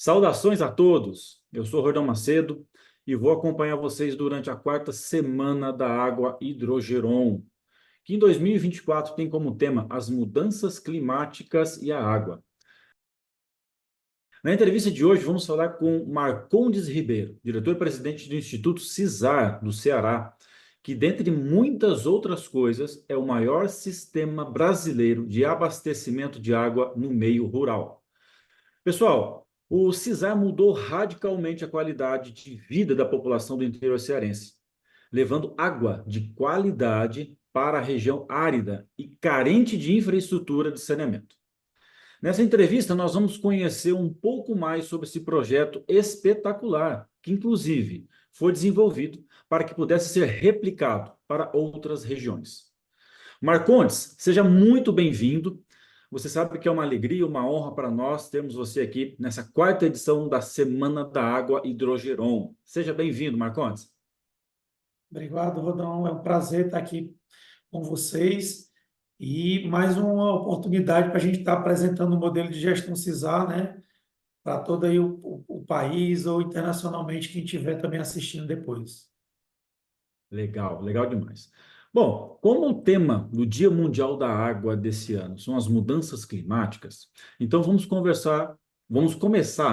Saudações a todos! Eu sou Rordão Macedo e vou acompanhar vocês durante a quarta semana da Água Hidrogeron, que em 2024 tem como tema as mudanças climáticas e a água. Na entrevista de hoje, vamos falar com Marcondes Ribeiro, diretor-presidente do Instituto CISAR, do Ceará, que, dentre muitas outras coisas, é o maior sistema brasileiro de abastecimento de água no meio rural. Pessoal, o CISAR mudou radicalmente a qualidade de vida da população do interior cearense, levando água de qualidade para a região árida e carente de infraestrutura de saneamento. Nessa entrevista, nós vamos conhecer um pouco mais sobre esse projeto espetacular, que inclusive foi desenvolvido para que pudesse ser replicado para outras regiões. Marcondes, seja muito bem-vindo. Você sabe que é uma alegria, uma honra para nós termos você aqui nessa quarta edição da Semana da Água Hidrogeron. Seja bem-vindo, Marcondes. Obrigado, Rodão. É um prazer estar aqui com vocês e mais uma oportunidade para a gente estar apresentando o modelo de gestão CISAR, né, para todo aí o país ou internacionalmente quem estiver também assistindo depois. Legal, legal demais. Bom, como o tema do Dia Mundial da Água desse ano são as mudanças climáticas, então vamos começar,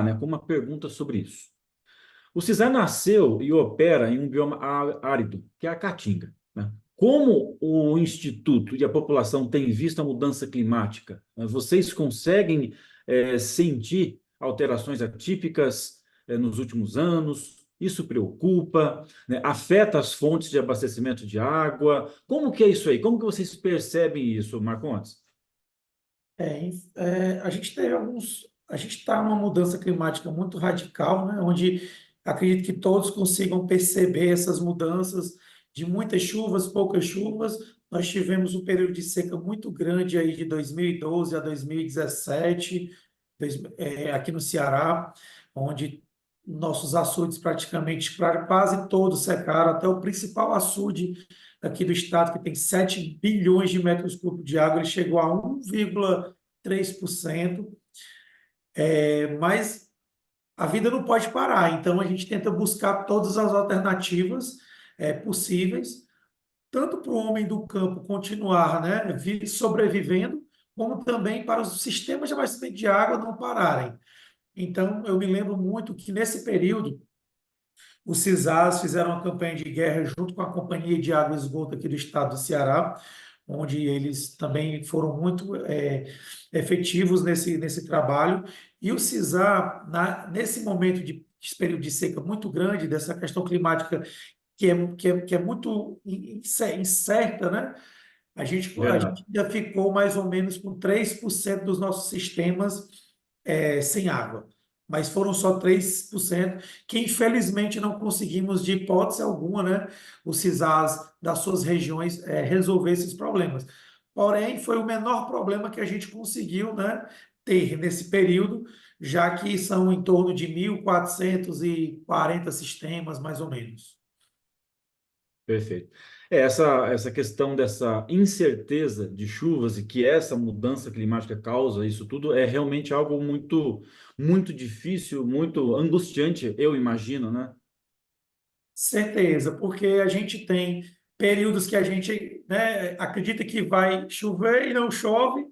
né, com uma pergunta sobre isso. O CISAR nasceu e opera em um bioma árido, que é a Caatinga, né? Como o Instituto e a população têm visto a mudança climática? Vocês conseguem sentir alterações atípicas nos últimos anos? Isso preocupa, né? Afeta as fontes de abastecimento de água? Como que é isso aí? Como que vocês percebem isso, Marcondes? A gente teve a gente está numa mudança climática muito radical, né, onde acredito que todos consigam perceber essas mudanças de muitas chuvas, poucas chuvas. Nós tivemos um período de seca muito grande aí de 2012 a 2017, aqui no Ceará, onde nossos açudes praticamente quase todos secaram, até o principal açude aqui do estado, que tem 7 bilhões de metros cúbicos de água, ele chegou a 1,3%. Mas a vida não pode parar, então a gente tenta buscar todas as alternativas possíveis, tanto para o homem do campo continuar, né, sobrevivendo, como também para os sistemas de abastecimento de água não pararem. Então, eu me lembro muito que nesse período, os CISAs fizeram uma campanha de guerra junto com a Companhia de Água e Esgoto aqui do estado do Ceará, onde eles também foram muito efetivos nesse trabalho. E o CISAR, nesse momento de período de seca muito grande, dessa questão climática que é muito incerta, né? A gente Verdade. ainda ficou mais ou menos com 3% dos nossos sistemas sem água. Mas foram só 3% que infelizmente não conseguimos, de hipótese alguma, né, os CISAs das suas regiões resolver esses problemas. Porém, foi o menor problema que a gente conseguiu, né, ter nesse período, já que são em torno de 1.440 sistemas, mais ou menos. Perfeito. Essa questão dessa incerteza de chuvas e que essa mudança climática causa isso tudo é realmente algo muito, muito difícil, muito angustiante, eu imagino, né? Certeza, porque a gente tem períodos que a gente, né, acredita que vai chover e não chove,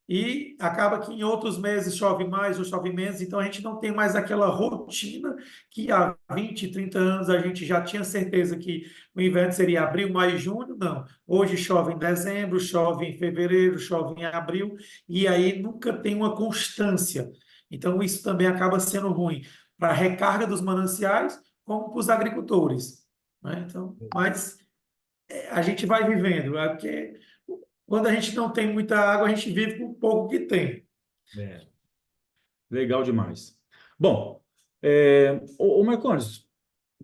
e acaba que em outros meses chove mais ou chove menos, então a gente não tem mais aquela rotina que há 20, 30 anos a gente já tinha certeza que o inverno seria abril, maio e junho. Não. Hoje chove em dezembro, chove em fevereiro, chove em abril, e aí nunca tem uma constância. Então isso também acaba sendo ruim para a recarga dos mananciais, como para os agricultores, né? Então, mas a gente vai vivendo, porque quando a gente não tem muita água, a gente vive com o pouco que tem. É, legal demais. Bom, Marcondes,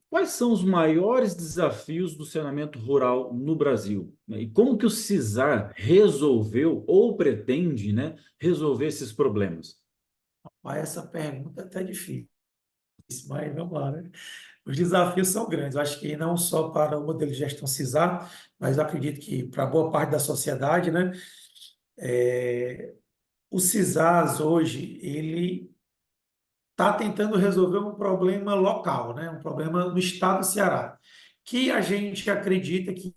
quais são os maiores desafios do saneamento rural no Brasil, né? E como que o CISAR resolveu ou pretende, né, resolver esses problemas? Mas essa pergunta é até difícil, mas vamos lá, né? Os desafios são grandes. Eu acho que não só para o modelo de gestão CISAR, mas eu acredito que para boa parte da sociedade, né? O CISAS hoje, ele está tentando resolver um problema local, né? Um problema no estado do Ceará, que a gente acredita que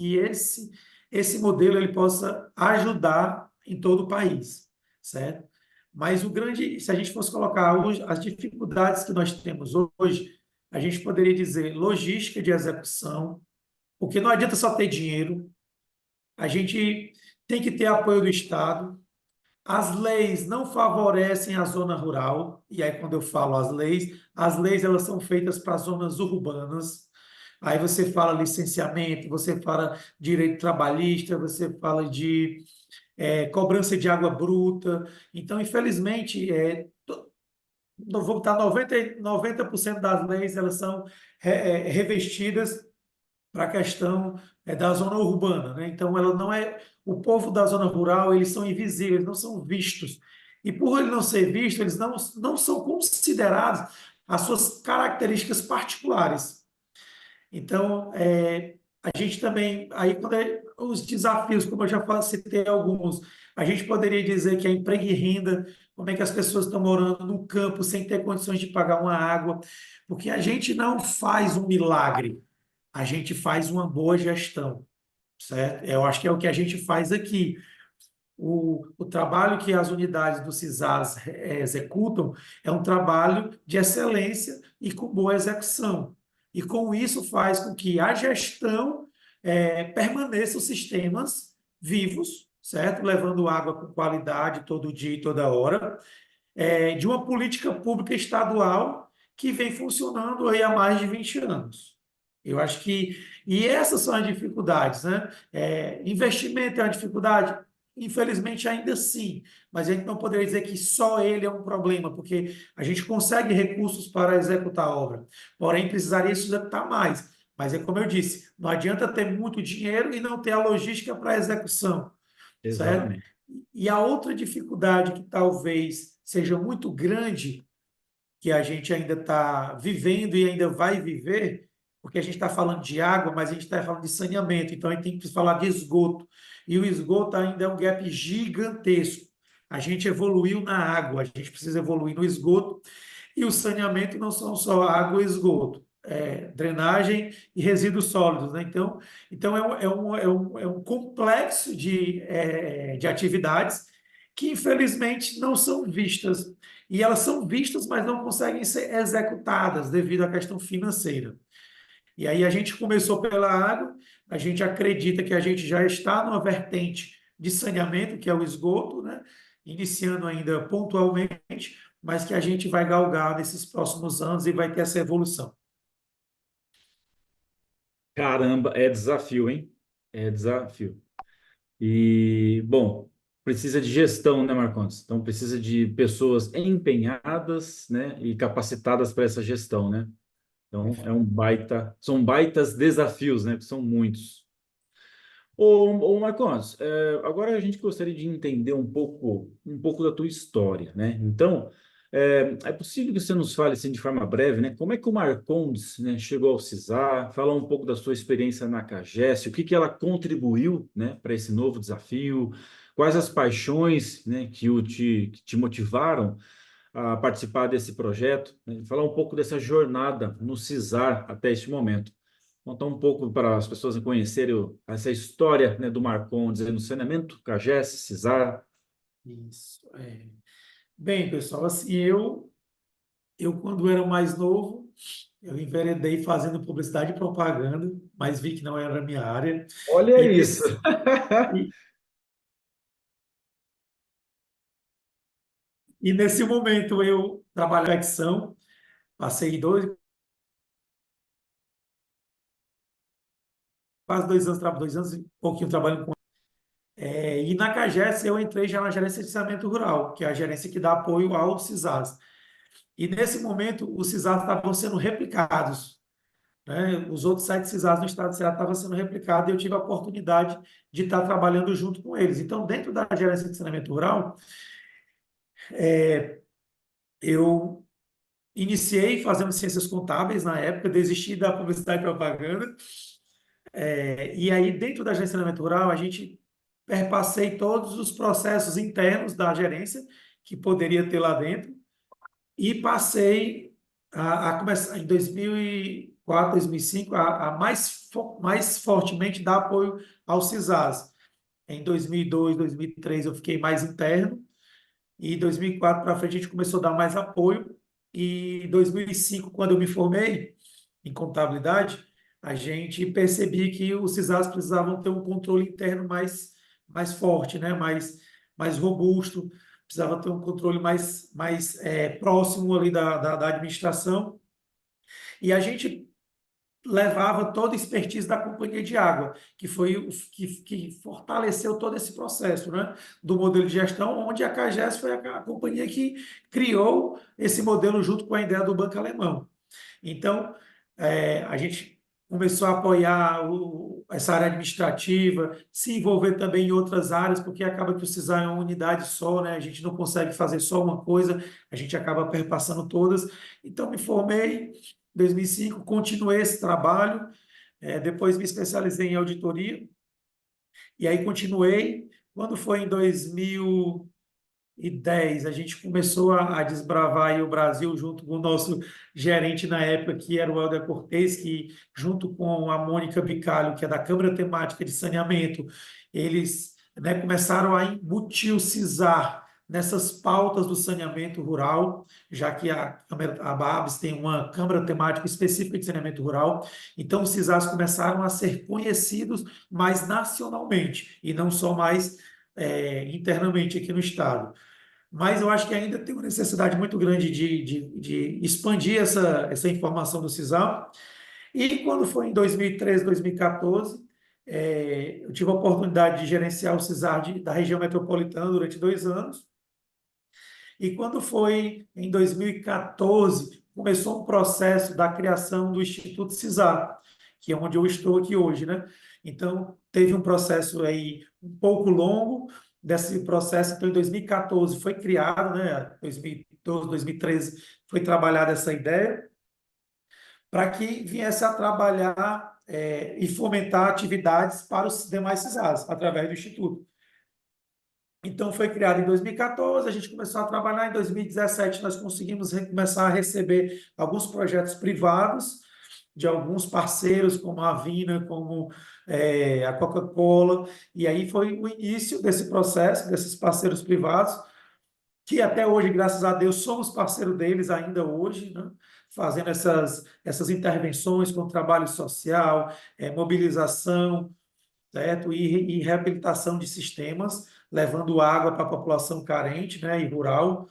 esse modelo ele possa ajudar em todo o país, certo? Mas o grande, se a gente fosse colocar as dificuldades que nós temos hoje, a gente poderia dizer logística de execução, porque não adianta só ter dinheiro, a gente tem que ter apoio do Estado. As leis não favorecem a zona rural, e aí quando eu falo as leis elas são feitas para zonas urbanas. Aí você fala licenciamento, você fala direito trabalhista, você fala de cobrança de água bruta. Então, infelizmente, não vou botar 90% das leis elas são revestidas para a questão da zona urbana, né? Então, ela não é o povo da zona rural, eles são invisíveis, não são vistos. E por ele não ser visto, eles não são considerados as suas características particulares. Então, a gente também, aí quando os desafios, como eu já citei alguns, a gente poderia dizer que é emprego e renda, como é que as pessoas estão morando no campo sem ter condições de pagar uma água, porque a gente não faz um milagre, a gente faz uma boa gestão, certo? Eu acho que é o que a gente faz aqui. O trabalho que as unidades do CISAS executam é um trabalho de excelência e com boa execução. E com isso faz com que a gestão permaneça os sistemas vivos, certo? Levando água com qualidade todo dia e toda hora, de uma política pública estadual que vem funcionando aí há mais de 20 anos. Eu acho que. E essas são as dificuldades, né? Investimento é uma dificuldade? Infelizmente, ainda sim, mas a gente não poderia dizer que só ele é um problema, porque a gente consegue recursos para executar a obra, porém precisaria se executar mais. Mas é como eu disse, não adianta ter muito dinheiro e não ter a logística para a execução, certo? Exatamente. E a outra dificuldade que talvez seja muito grande, que a gente ainda está vivendo e ainda vai viver, porque a gente está falando de água, mas a gente está falando de saneamento, então a gente tem que falar de esgoto. E o esgoto ainda é um gap gigantesco. A gente evoluiu na água, a gente precisa evoluir no esgoto, e o saneamento não são só água e esgoto, drenagem e resíduos sólidos, né? Então é um complexo de atividades que, infelizmente, não são vistas. E elas são vistas, mas não conseguem ser executadas devido à questão financeira. E aí a gente começou pela água, a gente acredita que a gente já está numa vertente de saneamento, que é o esgoto, né? Iniciando ainda pontualmente, mas que a gente vai galgar nesses próximos anos e vai ter essa evolução. Caramba, é desafio, hein? É desafio. E, bom, precisa de gestão, né, Marcondes? Então, precisa de pessoas empenhadas, né, e capacitadas para essa gestão, né? Então, são baitas desafios, né, que são muitos. Ô Marcondes, agora a gente gostaria de entender um pouco da tua história, né? Então, é possível que você nos fale, assim, de forma breve, né? Como é que o Marcondes, né, chegou ao CISAR, falar um pouco da sua experiência na CAGES, o que que ela contribuiu, né, para esse novo desafio, quais as paixões, né, que te motivaram a participar desse projeto, né? Falar um pouco dessa jornada no CISAR até este momento. Contar um pouco para as pessoas conhecerem essa história, né, do Marcondes aí no saneamento, CAGES, CISAR. Isso. Bem, pessoal, assim, eu quando era mais novo, eu enveredei fazendo publicidade e propaganda, mas vi que não era a minha área. Olha E isso. e, e nesse momento eu trabalho em confecção, passei quase 2 anos, 2 anos e pouquinho trabalhando com. E na CAGES eu entrei já na gerência de saneamento rural, que é a gerência que dá apoio ao CISAS. E nesse momento os CISAS estavam sendo replicados, né? Os outros 7 CISAs no estado do Ceará estavam sendo replicados e eu tive a oportunidade de estar trabalhando junto com eles. Então, dentro da gerência de saneamento rural, eu iniciei fazendo ciências contábeis na época, desisti da publicidade e propaganda. E aí, dentro da gerência de saneamento rural, a gente perpassei todos os processos internos da gerência que poderia ter lá dentro. e passei a começar em 2004, 2005, a mais fortemente dar apoio ao CISAS. Em 2002, 2003 eu fiquei mais interno, e 2004 para frente a gente começou a dar mais apoio, e em 2005, quando eu me formei em contabilidade, a gente percebi que os CISAs precisavam ter um controle interno mais forte, né? Mais robusto, precisava ter um controle mais próximo ali da administração, e a gente levava toda a expertise da companhia de água, que foi que fortaleceu todo esse processo, né, do modelo de gestão, onde a CAGES foi a companhia que criou esse modelo junto com a ideia do Banco Alemão. Então, a gente começou a apoiar essa área administrativa, se envolver também em outras áreas, porque acaba que o CISA é uma unidade só, né? A gente não consegue fazer só uma coisa, a gente acaba perpassando todas. Então, me formei em 2005, continuei esse trabalho, depois me especializei em auditoria, e aí continuei. Quando foi em 2010 a gente começou a desbravar aí o Brasil junto com o nosso gerente na época, que era o Helder Cortez, que junto com a Mônica Bicalho, que é da Câmara Temática de Saneamento, eles, né, começaram a embutir o CISAR nessas pautas do saneamento rural, já que a BABS tem uma Câmara Temática específica de saneamento rural, então os CISARs começaram a ser conhecidos mais nacionalmente, e não só mais internamente aqui no Estado. Mas eu acho que ainda tem uma necessidade muito grande de expandir essa informação do CISAM. E quando foi em 2013, 2014, eu tive a oportunidade de gerenciar o CISAR da região metropolitana durante 2 anos. E quando foi em 2014, começou um processo da criação do Instituto CISAR, que é onde eu estou aqui hoje, né? Então, teve um processo aí um pouco longo desse processo. Então, em 2014 foi criado, né? 2012, 2013 foi trabalhada essa ideia para que viesse a trabalhar e fomentar atividades para os demais CISAs, através do Instituto. Então, foi criado em 2014, a gente começou a trabalhar. Em 2017, nós conseguimos começar a receber alguns projetos privados de alguns parceiros, como a Vina, como a Coca-Cola, e aí foi o início desse processo, desses parceiros privados, que até hoje, graças a Deus, somos parceiro deles ainda hoje, né? Fazendo essas intervenções com trabalho social, mobilização, certo? E reabilitação de sistemas, levando água para a população carente, né, e rural.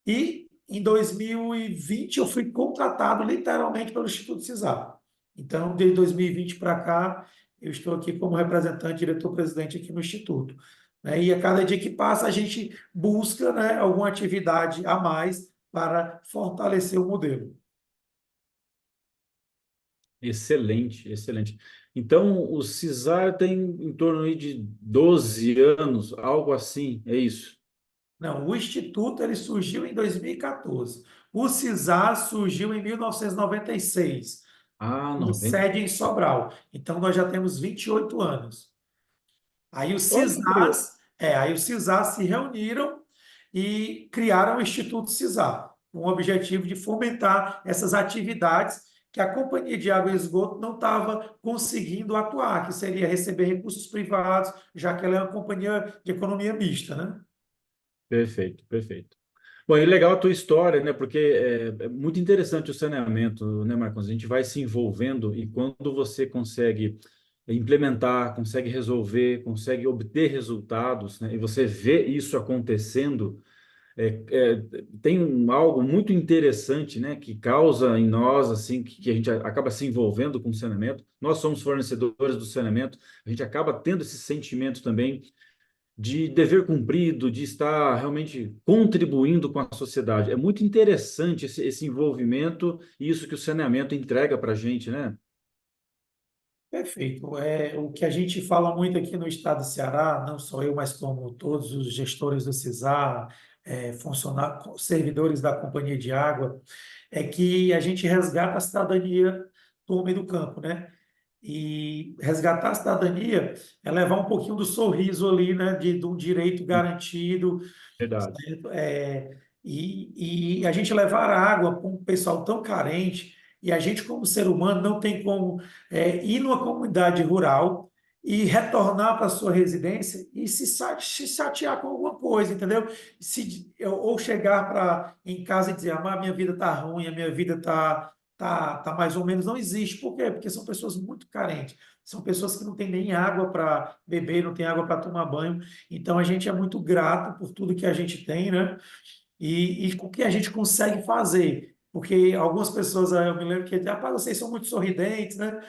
E em 2020 eu fui contratado literalmente pelo Instituto CISAR. Então, de 2020 para cá, eu estou aqui como representante, diretor-presidente aqui no Instituto. Né? E a cada dia que passa, a gente busca, né, alguma atividade a mais para fortalecer o modelo. Excelente, excelente. Então, o CISAR tem em torno aí de 12 anos, algo assim, é isso? Não, o Instituto ele surgiu em 2014. O CISAR surgiu em 1996, Ah, com 90. sede em Sobral. Então, nós já temos 28 anos. Aí os Olha que curioso. CISAs se reuniram e criaram o Instituto CISAR, com o objetivo de fomentar essas atividades que a Companhia de Água e Esgoto não estava conseguindo atuar, que seria receber recursos privados, já que ela é uma companhia de economia mista, né? Perfeito, perfeito. Bom, e legal a tua história, né? Porque é muito interessante o saneamento, né, Marcos? A gente vai se envolvendo e quando você consegue implementar, consegue resolver, consegue obter resultados, né? E você vê isso acontecendo, tem algo muito interessante, né? Que causa em nós, assim, que a gente acaba se envolvendo com o saneamento. Nós somos fornecedores do saneamento, a gente acaba tendo esse sentimento também de dever cumprido, de estar realmente contribuindo com a sociedade. É muito interessante esse envolvimento e isso que o saneamento entrega para a gente, né? Perfeito. O que a gente fala muito aqui no estado do Ceará, não só eu, mas como todos os gestores do CISAR, funcionários, servidores da Companhia de Água, é que a gente resgata a cidadania do homem do campo, né? E resgatar a cidadania é levar um pouquinho do sorriso ali, né, de um direito garantido, Verdade. certo? e a gente levar água para um pessoal tão carente, e a gente, como ser humano, não tem como ir numa comunidade rural e retornar para a sua residência e se chatear com alguma coisa, entendeu? Ou chegar em casa e dizer, ah, minha vida está ruim, a minha vida tá mais ou menos, não existe. Por quê? Porque são pessoas muito carentes. São pessoas que não têm nem água para beber, não têm água para tomar banho. Então, a gente é muito grato por tudo que a gente tem, né? E com o que a gente consegue fazer. Porque algumas pessoas, eu me lembro que, rapaz, vocês são muito sorridentes, né?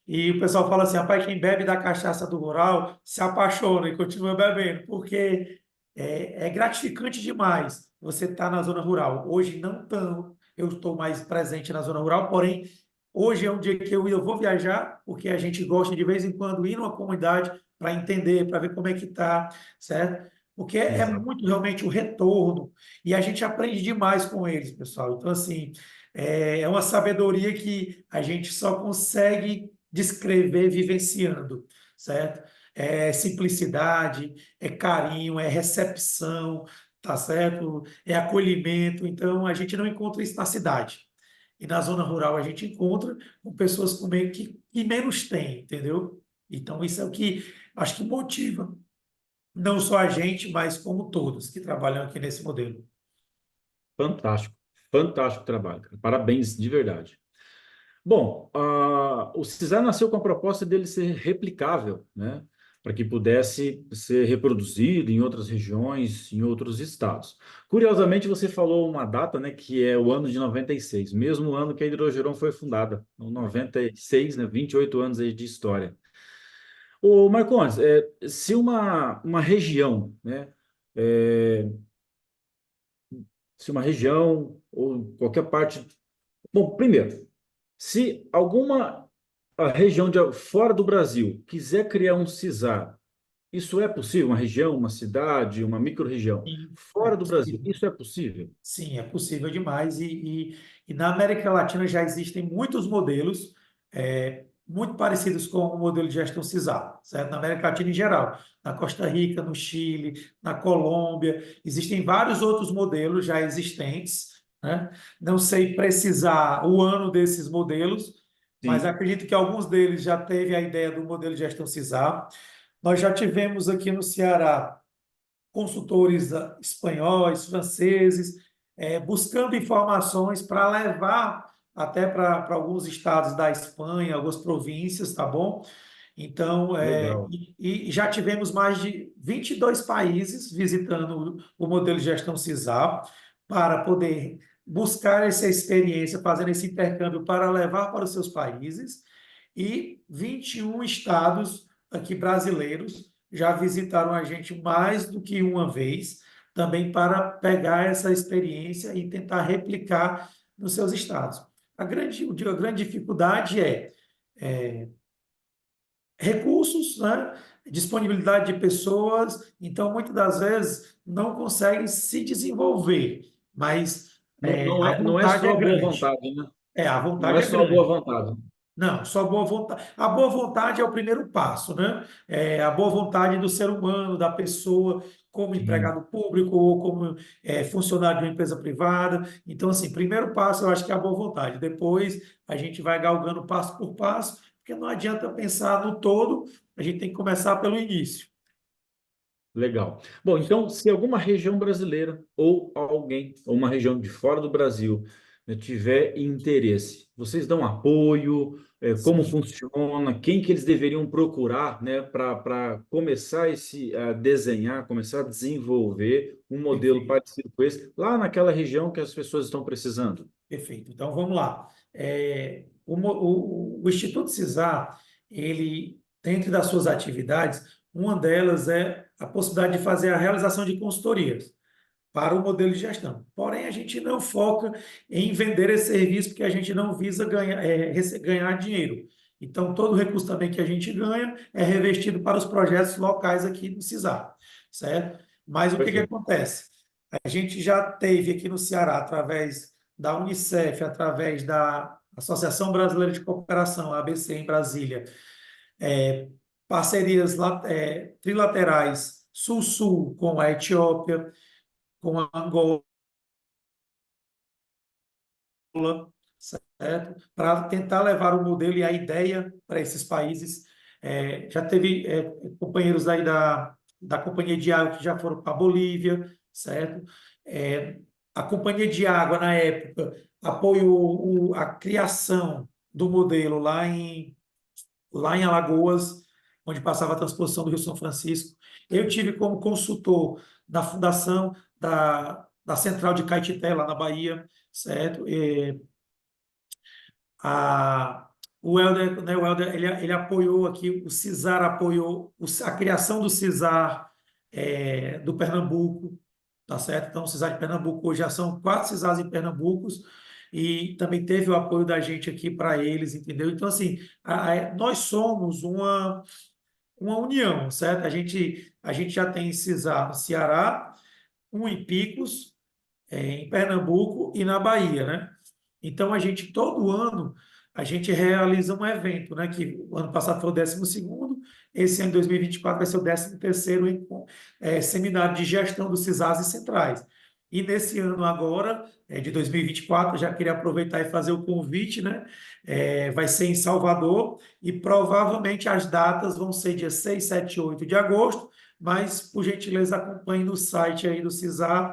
E o pessoal fala assim, rapaz, quem bebe da cachaça do rural se apaixona e continua bebendo, porque é gratificante demais você estar na zona rural. Hoje não tão, eu estou mais presente na zona rural, porém, hoje é um dia que eu vou viajar, porque a gente gosta de vez em quando ir numa comunidade para entender, para ver como é que está, certo? Porque é Exato. muito realmente o retorno, e a gente aprende demais com eles, pessoal. Então, assim, é uma sabedoria que a gente só consegue descrever vivenciando, certo? É simplicidade, é carinho, é recepção, tá certo? É acolhimento. Então, a gente não encontra isso na cidade. E na zona rural a gente encontra com pessoas que menos têm, entendeu? Então, isso é o que acho que motiva não só a gente, mas como todos que trabalham aqui nesse modelo. Fantástico. Fantástico trabalho, cara. Parabéns de verdade. Bom, o CISAR nasceu com a proposta dele ser replicável, né? Para que pudesse ser reproduzido em outras regiões, em outros estados. Curiosamente, você falou uma data, né, que é o ano de 96, mesmo ano que a Hidrogeron foi fundada, em 96, né, 28 anos aí de história. Ô, Marcondes, se uma região, né, é, se uma região ou qualquer parte. Bom, primeiro, se alguma região fora do Brasil quiser criar um CISAR, isso é possível? Uma região, uma cidade, uma micro-região Sim, é fora do Brasil, possível. isso é possível? Sim, é possível demais. E na América Latina já existem muitos modelos muito parecidos com o modelo de gestão CISAR, certo? Na América Latina em geral, na Costa Rica, no Chile, na Colômbia, existem vários outros modelos já existentes, né? Não sei precisar o ano desses modelos, mas Sim, acredito que alguns deles já teve a ideia do modelo de gestão CISAR. Nós já tivemos aqui no Ceará consultores espanhóis, franceses, buscando informações para levar até para alguns estados da Espanha, algumas províncias, tá bom? Então, legal. e já tivemos mais de 22 países visitando o modelo de gestão CISAR para poder buscar essa experiência, fazendo esse intercâmbio para levar para os seus países, e 21 estados aqui brasileiros já visitaram a gente mais do que uma vez, também para pegar essa experiência e tentar replicar nos seus estados. A grande dificuldade é recursos, né? Disponibilidade de pessoas, então muitas das vezes não conseguem se desenvolver, mas Não, não a não é vontade é só boa grande. vontade, né? A Não vontade é é só boa grande. vontade. Não, só boa vontade. A boa vontade é o primeiro passo, né? É a boa vontade do ser humano, da pessoa, como Sim, empregado público ou como funcionário de uma empresa privada. Então, assim, primeiro passo eu acho que é a boa vontade. Depois a gente vai galgando passo por passo, porque não adianta pensar no todo, a gente tem que começar pelo início. legal. Bom, então, se alguma região brasileira ou alguém, ou uma região de fora do Brasil, né, tiver interesse, vocês dão apoio? Como Sim, funciona? Quem que eles deveriam procurar, né, para começar a desenhar, começar a desenvolver um modelo perfeito. parecido com esse, lá naquela região que as pessoas estão precisando? Perfeito. Então, vamos lá. O Instituto CISAR, ele, dentro das suas atividades, uma delas é a possibilidade de fazer a realização de consultorias para o modelo de gestão. Porém, a gente não foca em vender esse serviço, porque a gente não visa ganhar dinheiro. Então, todo o recurso também que a gente ganha é revestido para os projetos locais aqui no CISAR, certo? Mas o que que Perfeito. acontece? A gente já teve aqui no Ceará, através da Unicef, através da Associação Brasileira de Cooperação, a ABC, em Brasília, é, parcerias trilaterais Sul-Sul com a Etiópia, com a Angola. certo? Para tentar levar o modelo e a ideia para esses países. Já teve companheiros aí da Companhia de Água que já foram para a Bolívia, certo? É, a Companhia de Água, na época, apoiou a criação do modelo lá em Alagoas, onde passava a transposição do Rio São Francisco. Eu tive como consultor da fundação da Central de Caetité, lá na Bahia, certo? A, o Helder, né, o Helder ele apoiou aqui, o CISAR apoiou a criação do CISAR do Pernambuco, tá certo? Então, o CISAR de Pernambuco, hoje já são 4 CISARs em Pernambuco, e também teve o apoio da gente aqui para eles, entendeu? Então, assim, nós somos uma união, certo? A gente já tem CISAR no Ceará, um em Picos, em Pernambuco e na Bahia, né? Então, todo ano, a gente realiza um evento, né? Que o ano passado foi o 12º, esse ano, 2024, vai ser o 13º seminário de gestão dos CISAs e centrais. E nesse ano agora, de 2024, eu já queria aproveitar e fazer o convite, né? Vai ser em Salvador e provavelmente as datas vão ser dia 6, 7 e 8 de agosto, mas, por gentileza, acompanhe no site aí do CISA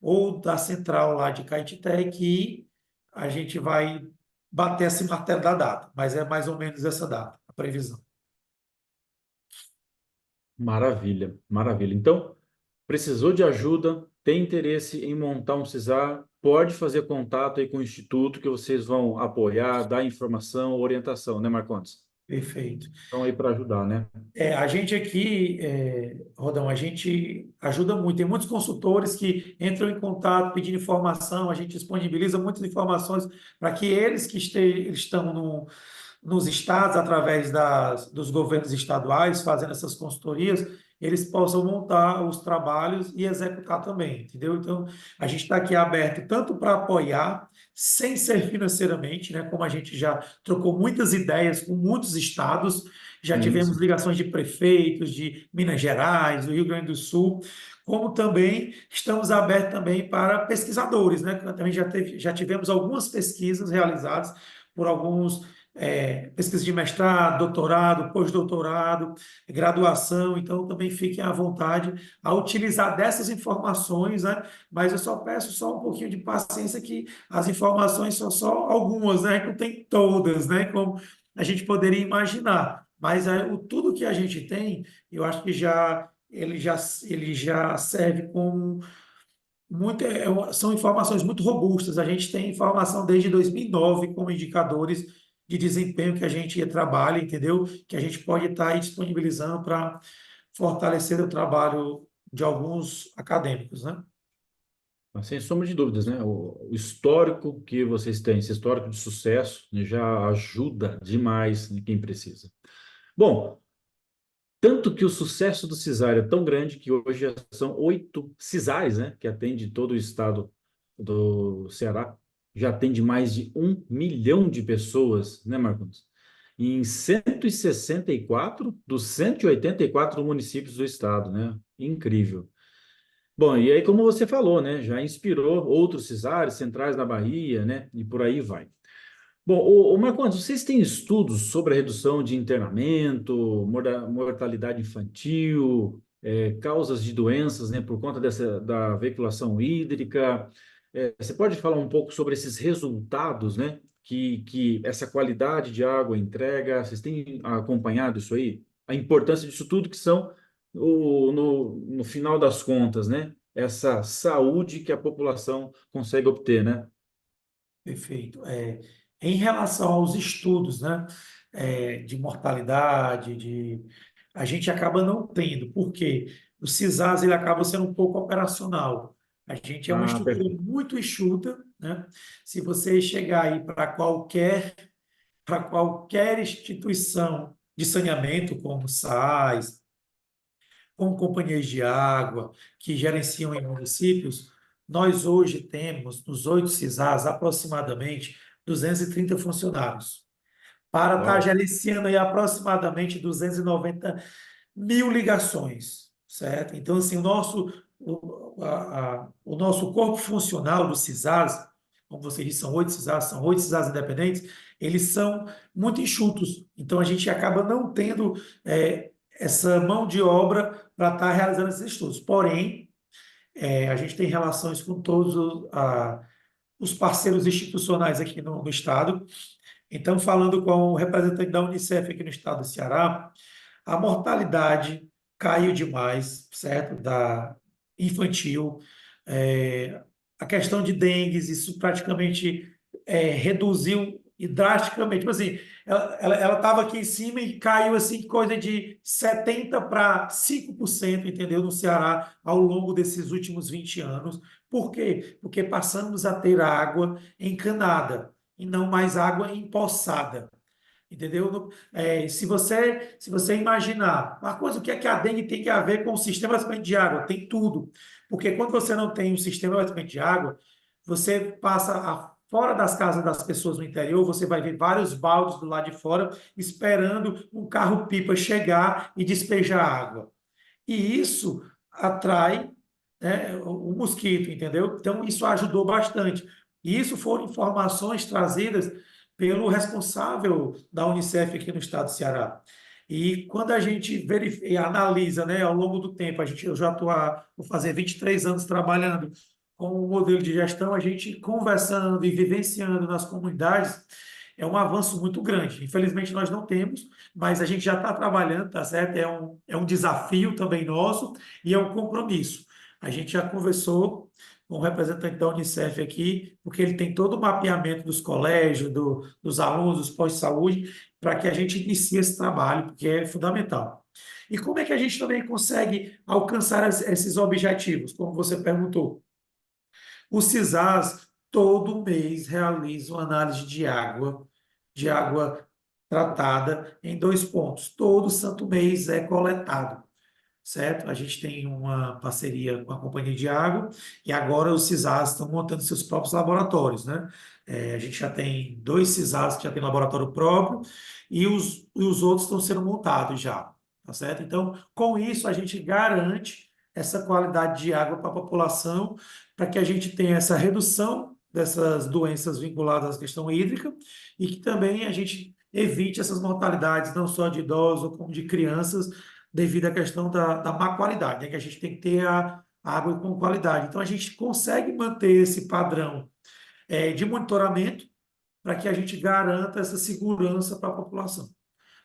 ou da central lá de Caetité, que a gente vai bater esse martelo da data, mas é mais ou menos essa data, a previsão. Maravilha, maravilha. Então, precisou de ajuda, tem interesse em montar um CISAR, pode fazer contato aí com o Instituto que vocês vão apoiar, dar informação, orientação, né, Marcondes? Perfeito. Estão aí para ajudar, né? A gente aqui, Rodão, a gente ajuda muito. Tem muitos consultores que entram em contato pedindo informação, a gente disponibiliza muitas informações para que eles que estão nos estados, através dos governos estaduais, fazendo essas consultorias, eles possam montar os trabalhos e executar também, entendeu? Então, a gente está aqui aberto tanto para apoiar, sem ser financeiramente, né? Como a gente já trocou muitas ideias com muitos estados, já Sim, tivemos sim. ligações de prefeitos de Minas Gerais, do Rio Grande do Sul, como também estamos abertos também para pesquisadores, né? Também já tivemos algumas pesquisas realizadas por alguns pesquisa de mestrado, doutorado, pós-doutorado, graduação, então também fiquem à vontade a utilizar dessas informações, né? Mas eu só peço só um pouquinho de paciência que as informações são só algumas, né? Não tem todas, né? Como a gente poderia imaginar. Mas tudo que a gente tem, eu acho que ele já serve como são informações muito robustas. A gente tem informação desde 2009 como indicadores de desempenho que a gente trabalha, entendeu? Que a gente pode estar aí disponibilizando para fortalecer o trabalho de alguns acadêmicos, né? Mas sem sombra de dúvidas, né? O histórico que vocês têm, esse histórico de sucesso, né, já ajuda demais quem precisa. Bom, tanto que o sucesso do CISAR é tão grande que hoje já são 8 CISARs, né? Que atende todo o estado do Ceará. Já atende mais de 1 milhão de pessoas, né, Marcos? Em 164 dos 184 municípios do estado, né? Incrível. Bom, e aí, como você falou, né, já inspirou outros CISARs, centrais na Bahia, né, e por aí vai. Bom, Marcondes, vocês têm estudos sobre a redução de internamento, mortalidade infantil, causas de doenças, né, por conta da veiculação hídrica? Você pode falar um pouco sobre esses resultados, né, que essa qualidade de água entrega? Vocês têm acompanhado isso aí? A importância disso tudo que são, no final das contas, né, essa saúde que a população consegue obter, né? Perfeito. Em relação aos estudos, né, de mortalidade, a gente acaba não tendo, porque o CISAS ele acaba sendo um pouco operacional. A gente é uma Ah, estrutura perfeito. muito enxuta, né? Se você chegar aí para qualquer instituição de saneamento, como SAIS, como companhias de água que gerenciam em municípios, nós hoje temos, nos 8 CISAs, aproximadamente 230 funcionários, para estar Uau. gerenciando aí aproximadamente 290 mil ligações, certo? Então, assim, o nosso corpo funcional do CISAs, como você disse, são 8 CISAs independentes, eles são muito enxutos. Então, a gente acaba não tendo essa mão de obra para estar realizando esses estudos. Porém, a gente tem relações com todos os parceiros institucionais aqui no Estado. Então, falando com o representante da Unicef aqui no Estado do Ceará, a mortalidade caiu demais, certo? Da infantil. É, a questão de dengue, isso praticamente reduziu e drasticamente. Tipo assim, ela estava aqui em cima e caiu assim, coisa de 70 para 5%, entendeu? No Ceará, ao longo desses últimos 20 anos. Por quê? Porque passamos a ter água encanada e não mais água empoçada. Entendeu? Se você imaginar, uma coisa, o que é que a dengue tem que a ver com o sistema de abastecimento de água? Tem tudo. Porque quando você não tem um sistema de abastecimento de água, você passa fora das casas das pessoas no interior, você vai ver vários baldes do lado de fora esperando um carro-pipa chegar e despejar água. E isso atrai, né, o mosquito, entendeu? Então, isso ajudou bastante. E isso foram informações trazidas pelo responsável da Unicef aqui no estado do Ceará. E quando a gente verifica, e analisa, né, ao longo do tempo, eu já estou vou fazer 23 anos trabalhando com o modelo de gestão, a gente conversando e vivenciando nas comunidades, é um avanço muito grande. Infelizmente, nós não temos, mas a gente já está trabalhando, tá certo? É um desafio também nosso e é um compromisso. A gente já conversou com o representante da Unicef aqui, porque ele tem todo o mapeamento dos colégios, dos alunos, dos postos de saúde, para que a gente inicie esse trabalho, porque é fundamental. E como é que a gente também consegue alcançar esses objetivos, como você perguntou? Os CISAs todo mês realizam análise de água tratada em 2 pontos. Todo santo mês é coletado, certo? A gente tem uma parceria com a companhia de água e agora os CISAs estão montando seus próprios laboratórios, né? A gente já tem 2 CISAs que já têm laboratório próprio e os outros estão sendo montados já, tá certo? Então, com isso, a gente garante essa qualidade de água para a população, para que a gente tenha essa redução dessas doenças vinculadas à questão hídrica e que também a gente evite essas mortalidades, não só de idosos, como de crianças, devido à questão da má qualidade, né? Que a gente tem que ter a água com qualidade. Então, a gente consegue manter esse padrão de monitoramento para que a gente garanta essa segurança para a população.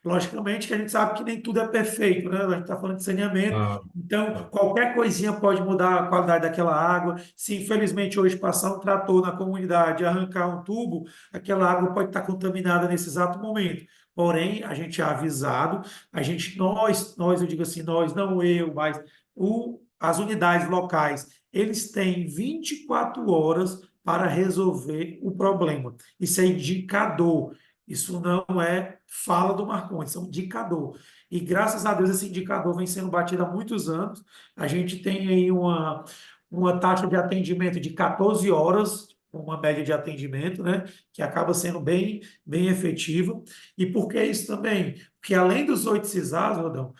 Logicamente que a gente sabe que nem tudo é perfeito, né? A gente está falando de saneamento, Ah, então tá. qualquer coisinha pode mudar a qualidade daquela água. Se infelizmente hoje passar um trator na comunidade e arrancar um tubo, aquela água pode estar contaminada nesse exato momento. Porém, a gente é avisado, nós, eu digo assim, nós, não eu, mas as unidades locais, eles têm 24 horas para resolver o problema. Isso é indicador. Isso não é fala do Marconi, isso é um indicador. E graças a Deus esse indicador vem sendo batido há muitos anos. A gente tem aí uma taxa de atendimento de 14 horas, uma média de atendimento, né? Que acaba sendo bem, bem efetiva. E por que isso também? Porque além dos 8 CISAs, Rodão,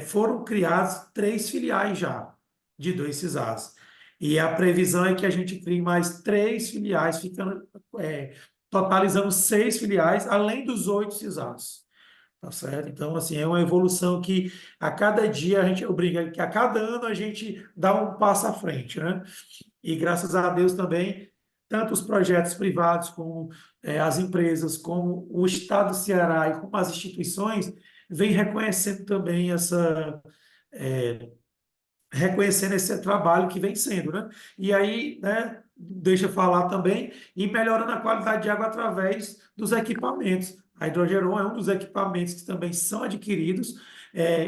foram criados 3 filiais já, de 2 CISAs. E a previsão é que a gente crie mais 3 filiais, ficando totalizando 6 filiais, além dos 8 CISAs. Tá certo? Então, assim, é uma evolução que a cada dia a gente, eu brinco, que a cada ano a gente dá um passo à frente, né? E graças a Deus também, tanto os projetos privados, como as empresas, como o Estado do Ceará e como as instituições, vêm reconhecendo também reconhecendo esse trabalho que vem sendo, né? E aí, né, deixa eu falar também, e melhorando a qualidade de água através dos equipamentos. A Hidrogeron é um dos equipamentos que também são adquiridos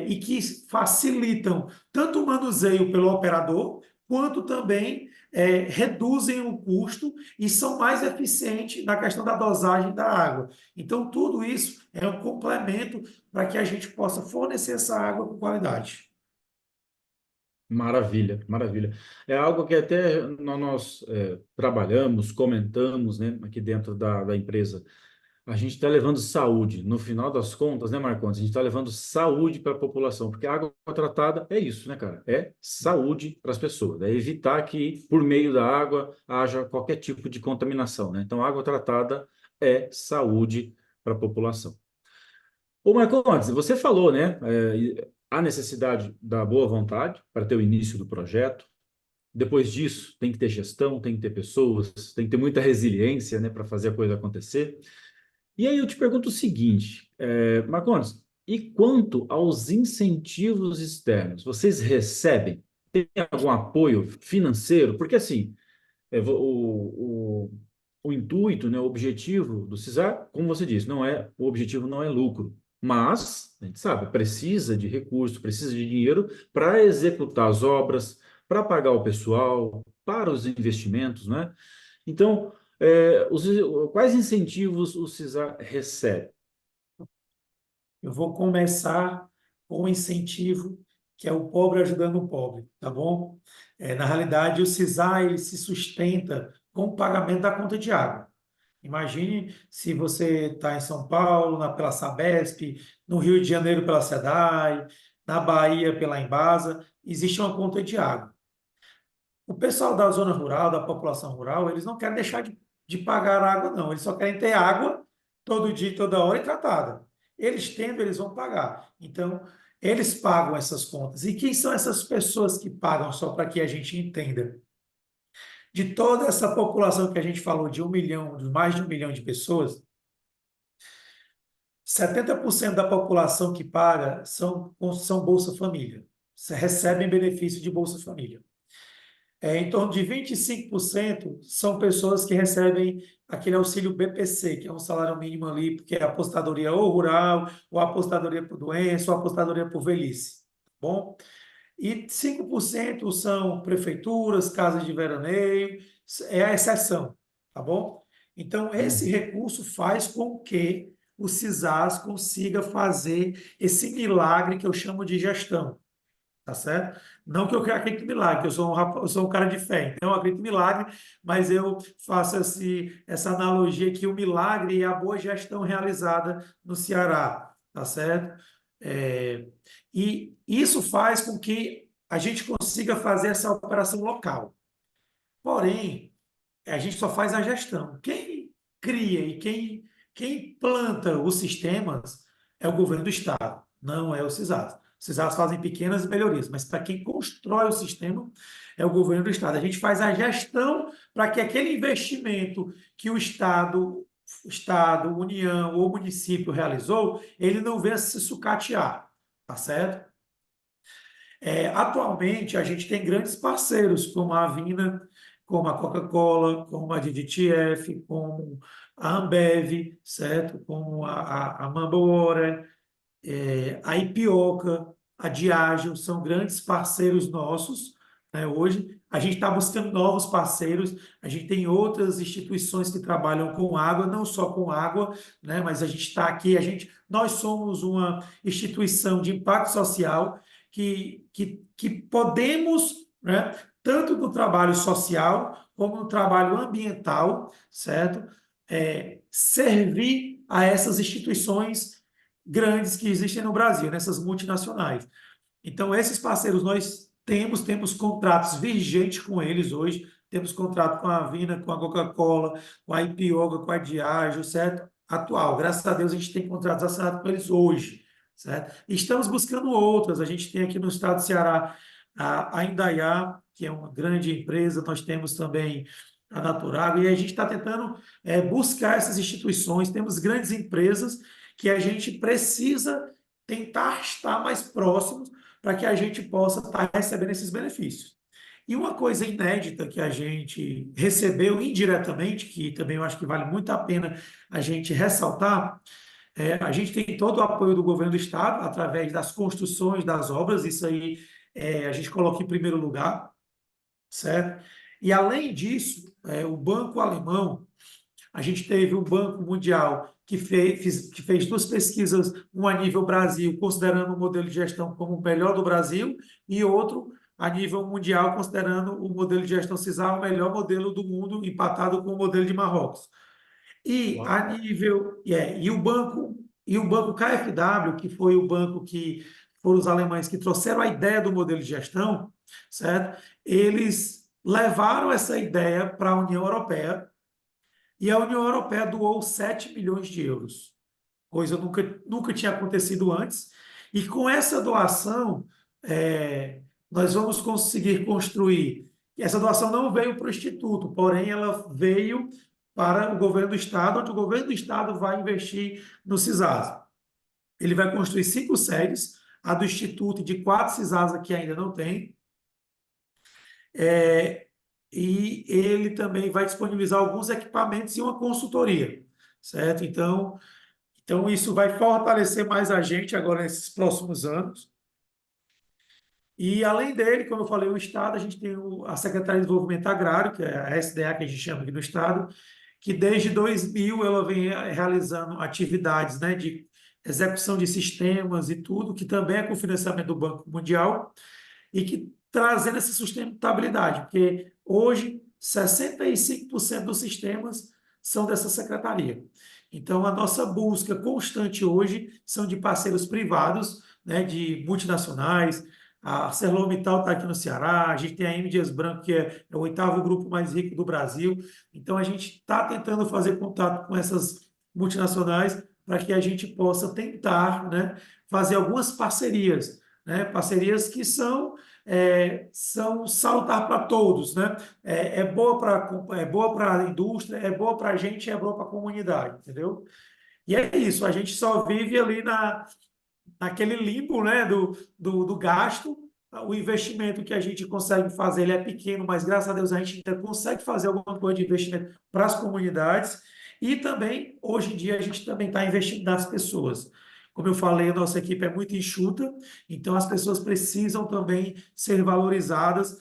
e que facilitam tanto o manuseio pelo operador, quanto também reduzem o custo e são mais eficientes na questão da dosagem da água. Então, tudo isso é um complemento para que a gente possa fornecer essa água com qualidade. Maravilha, maravilha. É algo que até nós trabalhamos, comentamos, né, aqui dentro da empresa. A gente está levando saúde, no final das contas, né, Marcondes? A gente está levando saúde para a população, porque a água tratada é isso, né, cara? É saúde para as pessoas, é evitar que, por meio da água, haja qualquer tipo de contaminação, né? Então, a água tratada é saúde para a população. Ô, Marcondes, você falou, né? A necessidade da boa vontade para ter o início do projeto. Depois disso, tem que ter gestão, tem que ter pessoas, tem que ter muita resiliência, né, para fazer a coisa acontecer. E aí eu te pergunto o seguinte, Marcondes, e quanto aos incentivos externos, vocês recebem? Tem algum apoio financeiro? Porque assim, o intuito, né, o objetivo do CISAR, como você disse, o objetivo não é lucro, mas a gente sabe, precisa de recursos, precisa de dinheiro para executar as obras, para pagar o pessoal, para os investimentos, né? Então, quais incentivos o CISAR recebe? Eu vou começar com um incentivo que é o pobre ajudando o pobre, tá bom? Na realidade, o CISAR ele se sustenta com o pagamento da conta de água. Imagine se você está em São Paulo, pela Sabesp, no Rio de Janeiro pela SEDAI, na Bahia pela Embasa, existe uma conta de água. O pessoal da zona rural, da população rural, eles não querem deixar de pagar água, não. Eles só querem ter água todo dia, toda hora e tratada. Eles tendo, eles vão pagar. Então, eles pagam essas contas. E quem são essas pessoas que pagam, só para que a gente entenda? De toda essa população que a gente falou, de 1 milhão, de mais de 1 milhão de pessoas, 70% da população que paga são Bolsa Família. Recebem benefício de Bolsa Família. Em torno de 25% são pessoas que recebem aquele auxílio BPC, que é um salário mínimo ali, porque é apostadoria ou rural, ou apostadoria por doença, ou apostadoria por velhice. Tá bom? E 5% são prefeituras, casas de veraneio, é a exceção, tá bom? Então, esse Uhum. recurso faz com que o CISAS consiga fazer esse milagre que eu chamo de gestão. Tá certo? Não que eu acredite em milagre, eu sou eu sou um cara de fé, então eu acredito em milagre, mas eu faço essa analogia que o milagre é a boa gestão realizada no Ceará, tá certo? É, e isso faz com que a gente consiga fazer essa operação local. Porém, a gente só faz a gestão. Quem cria e quem planta os sistemas é o governo do Estado, não é o CISAS. Os CISAS fazem pequenas melhorias, mas para quem constrói o sistema é o governo do Estado. A gente faz a gestão para que aquele investimento que o Estado, União ou município realizou, ele não venha se sucatear, tá certo? Atualmente, a gente tem grandes parceiros, como a Avina, como a Coca-Cola, como a DDTF, como a Ambev, certo? Como a Mamba Water, a Ipioca, a Diageo, são grandes parceiros nossos, né, hoje. A gente está buscando novos parceiros, a gente tem outras instituições que trabalham com água, não só com água, né, mas a gente está aqui, nós somos uma instituição de impacto social que podemos, né, tanto no trabalho social como no trabalho ambiental, certo? Servir a essas instituições grandes que existem no Brasil, nessas multinacionais. Então, esses parceiros nós temos contratos vigentes com eles hoje, temos contrato com a Avina, com a Coca-Cola, com a Ipioga, com a Diageo, certo? Atual. Graças a Deus a gente tem contratos assinados com eles hoje, certo? E estamos buscando outras. A gente tem aqui no estado do Ceará a Indaiá, que é uma grande empresa, nós temos também a Naturago, e a gente está tentando buscar essas instituições, temos grandes empresas que a gente precisa tentar estar mais próximos para que a gente possa estar recebendo esses benefícios. E uma coisa inédita que a gente recebeu indiretamente, que também eu acho que vale muito a pena a gente ressaltar, a gente tem todo o apoio do governo do estado através das construções das obras, isso aí a gente coloca em primeiro lugar, certo? E além disso, o Banco Alemão, a gente teve um Banco Mundial que fez duas pesquisas, um a nível Brasil, considerando o modelo de gestão como o melhor do Brasil, e outro a nível mundial, considerando o modelo de gestão CISAR o melhor modelo do mundo, empatado com o modelo de Marrocos. E a Uau. nível, e o banco KfW, que foi o banco que foram os alemães que trouxeram a ideia do modelo de gestão, certo? Eles levaram essa ideia para a União Europeia e a União Europeia doou 7 milhões de euros, coisa nunca tinha acontecido antes. E com essa doação, nós vamos conseguir construir. Essa doação não veio para o Instituto, porém ela veio para o governo do Estado, onde o governo do Estado vai investir no CISASA. Ele vai construir 5 sedes, a do Instituto e de 4 CISASA que ainda não tem, é, e ele também vai disponibilizar alguns equipamentos e uma consultoria, certo? Então, isso vai fortalecer mais a gente agora nesses próximos anos. E, além dele, como eu falei, o Estado, a gente tem a Secretaria de Desenvolvimento Agrário, que é a SDA, que a gente chama aqui do Estado, que desde 2000 ela vem realizando atividades, né, de execução de sistemas e tudo, que também é com financiamento do Banco Mundial, e que trazendo essa sustentabilidade, porque hoje 65% dos sistemas são dessa secretaria. Então, a nossa busca constante hoje são de parceiros privados, né, de multinacionais. A ArcelorMittal está aqui no Ceará, a gente tem a M. Dias Branco, que é o oitavo grupo mais rico do Brasil. Então, a gente está tentando fazer contato com essas multinacionais para que a gente possa tentar, né, fazer algumas parcerias, né, parcerias que são salutar para todos, né? É boa para a indústria, é boa para a gente, é boa para a comunidade, entendeu? E é isso, a gente só vive ali naquele limbo, né, do gasto. O investimento que a gente consegue fazer, ele é pequeno, mas graças a Deus a gente ainda consegue fazer alguma coisa de investimento para as comunidades. E também, hoje em dia, a gente também está investindo nas pessoas. Como eu falei, a nossa equipe é muito enxuta, então as pessoas precisam também ser valorizadas,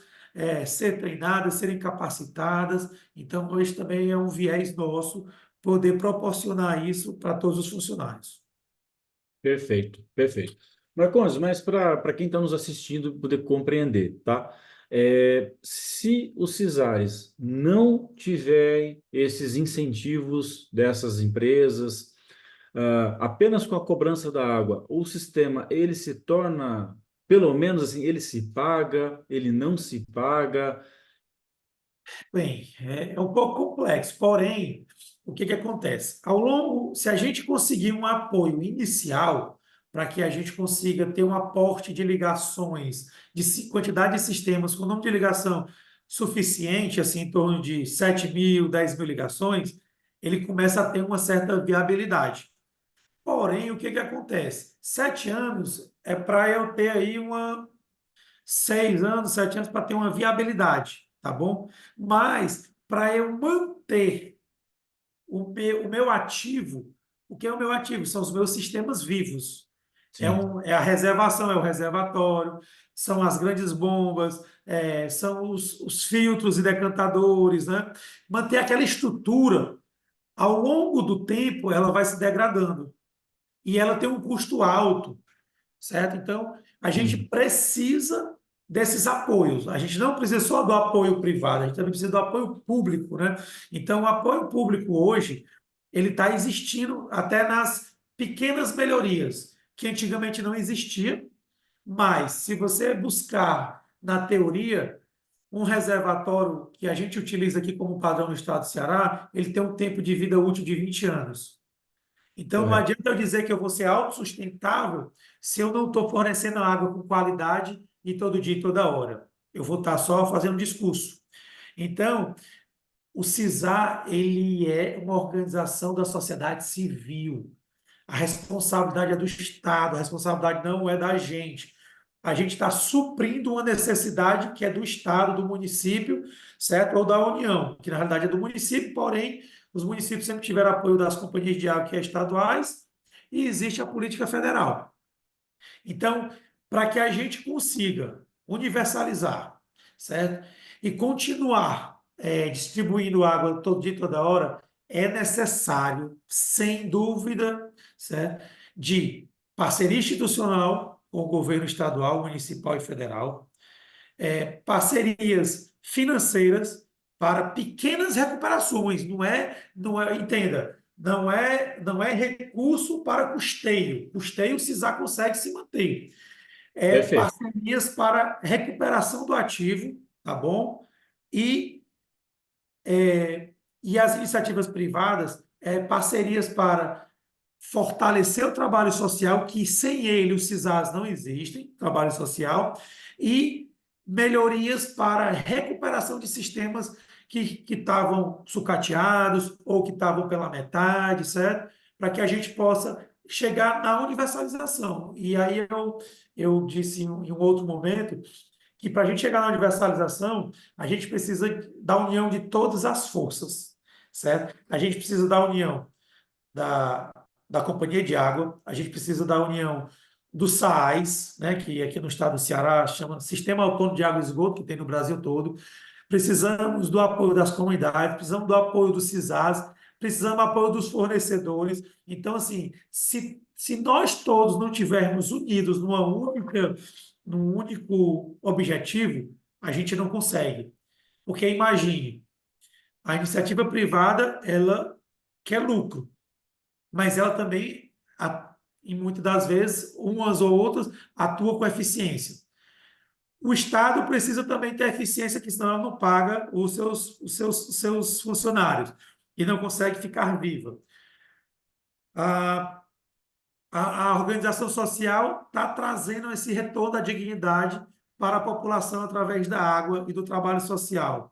ser treinadas, serem capacitadas. Então, hoje também é um viés nosso poder proporcionar isso para todos os funcionários. Perfeito, perfeito. Marcondes, mas para quem está nos assistindo poder compreender, tá? Se os CISAres não tiverem esses incentivos dessas empresas, apenas com a cobrança da água, o sistema ele se torna, pelo menos assim, ele se paga, ele não se paga. Bem, é um pouco complexo, porém, o que que acontece? Ao longo, se a gente conseguir um apoio inicial para que a gente consiga ter um aporte de ligações, de quantidade de sistemas com número de ligação suficiente, assim, em torno de 7 mil, 10 mil ligações, ele começa a ter uma certa viabilidade. Porém, o que que acontece? 7 anos é para eu ter aí 6 anos, 7 anos para ter uma viabilidade, tá bom? Mas para eu manter o meu ativo, o que é o meu ativo? São os meus sistemas vivos. Sim, É a reservação, é o reservatório, são as grandes bombas, são os filtros e decantadores, né? Manter aquela estrutura, ao longo do tempo, ela vai se degradando. E ela tem um custo alto, certo? Então, a gente sim. precisa desses apoios. A gente não precisa só do apoio privado, a gente também precisa do apoio público, né? Então, o apoio público hoje, ele está existindo até nas pequenas melhorias, que antigamente não existia, mas se você buscar na teoria, um reservatório que a gente utiliza aqui como padrão no estado do Ceará, ele tem um tempo de vida útil de 20 anos. Então, não Correto. adianta eu dizer que eu vou ser autossustentável se eu não estou fornecendo água com qualidade e todo dia e toda hora. Eu vou estar só fazendo discurso. Então, o CISAR, ele é uma organização da sociedade civil. A responsabilidade é do Estado, a responsabilidade não é da gente. A gente está suprindo uma necessidade que é do Estado, do município, certo? Ou da União, que na realidade é do município, porém, os municípios sempre tiveram apoio das companhias de água que é estaduais, e existe a política federal. Então, para que a gente consiga universalizar, certo? E continuar distribuindo água todo dia, toda hora, é necessário, sem dúvida, certo? De parceria institucional com o governo estadual, municipal e federal, parcerias financeiras para pequenas recuperações, entenda, não é recurso para custeio. Custeio o CISAR consegue se manter. É Perfeito. parcerias para recuperação do ativo, tá bom? E, e as iniciativas privadas, parcerias para fortalecer o trabalho social, que sem ele os CISAs não existem, trabalho social, e melhorias para recuperação de sistemas que estavam sucateados ou que estavam pela metade, certo? Para que a gente possa chegar na universalização. E aí eu disse em um outro momento que para a gente chegar na universalização, a gente precisa da união de todas as forças, certo? A gente precisa da união da, da Companhia de Água, a gente precisa da união do SAAS, né, que aqui no estado do Ceará chama Sistema Autônomo de Água e Esgoto, que tem no Brasil todo. Precisamos do apoio das comunidades, precisamos do apoio do CISAS, precisamos do apoio dos fornecedores. Então, assim, se nós todos não tivermos unidos num único objetivo, a gente não consegue. Porque imagine, a iniciativa privada, ela quer lucro, mas ela também, em muitas das vezes, umas ou outras, atua com eficiência. O Estado precisa também ter eficiência, que senão ela não paga os seus funcionários e não consegue ficar viva. A, a organização social está trazendo esse retorno da dignidade para a população através da água e do trabalho social.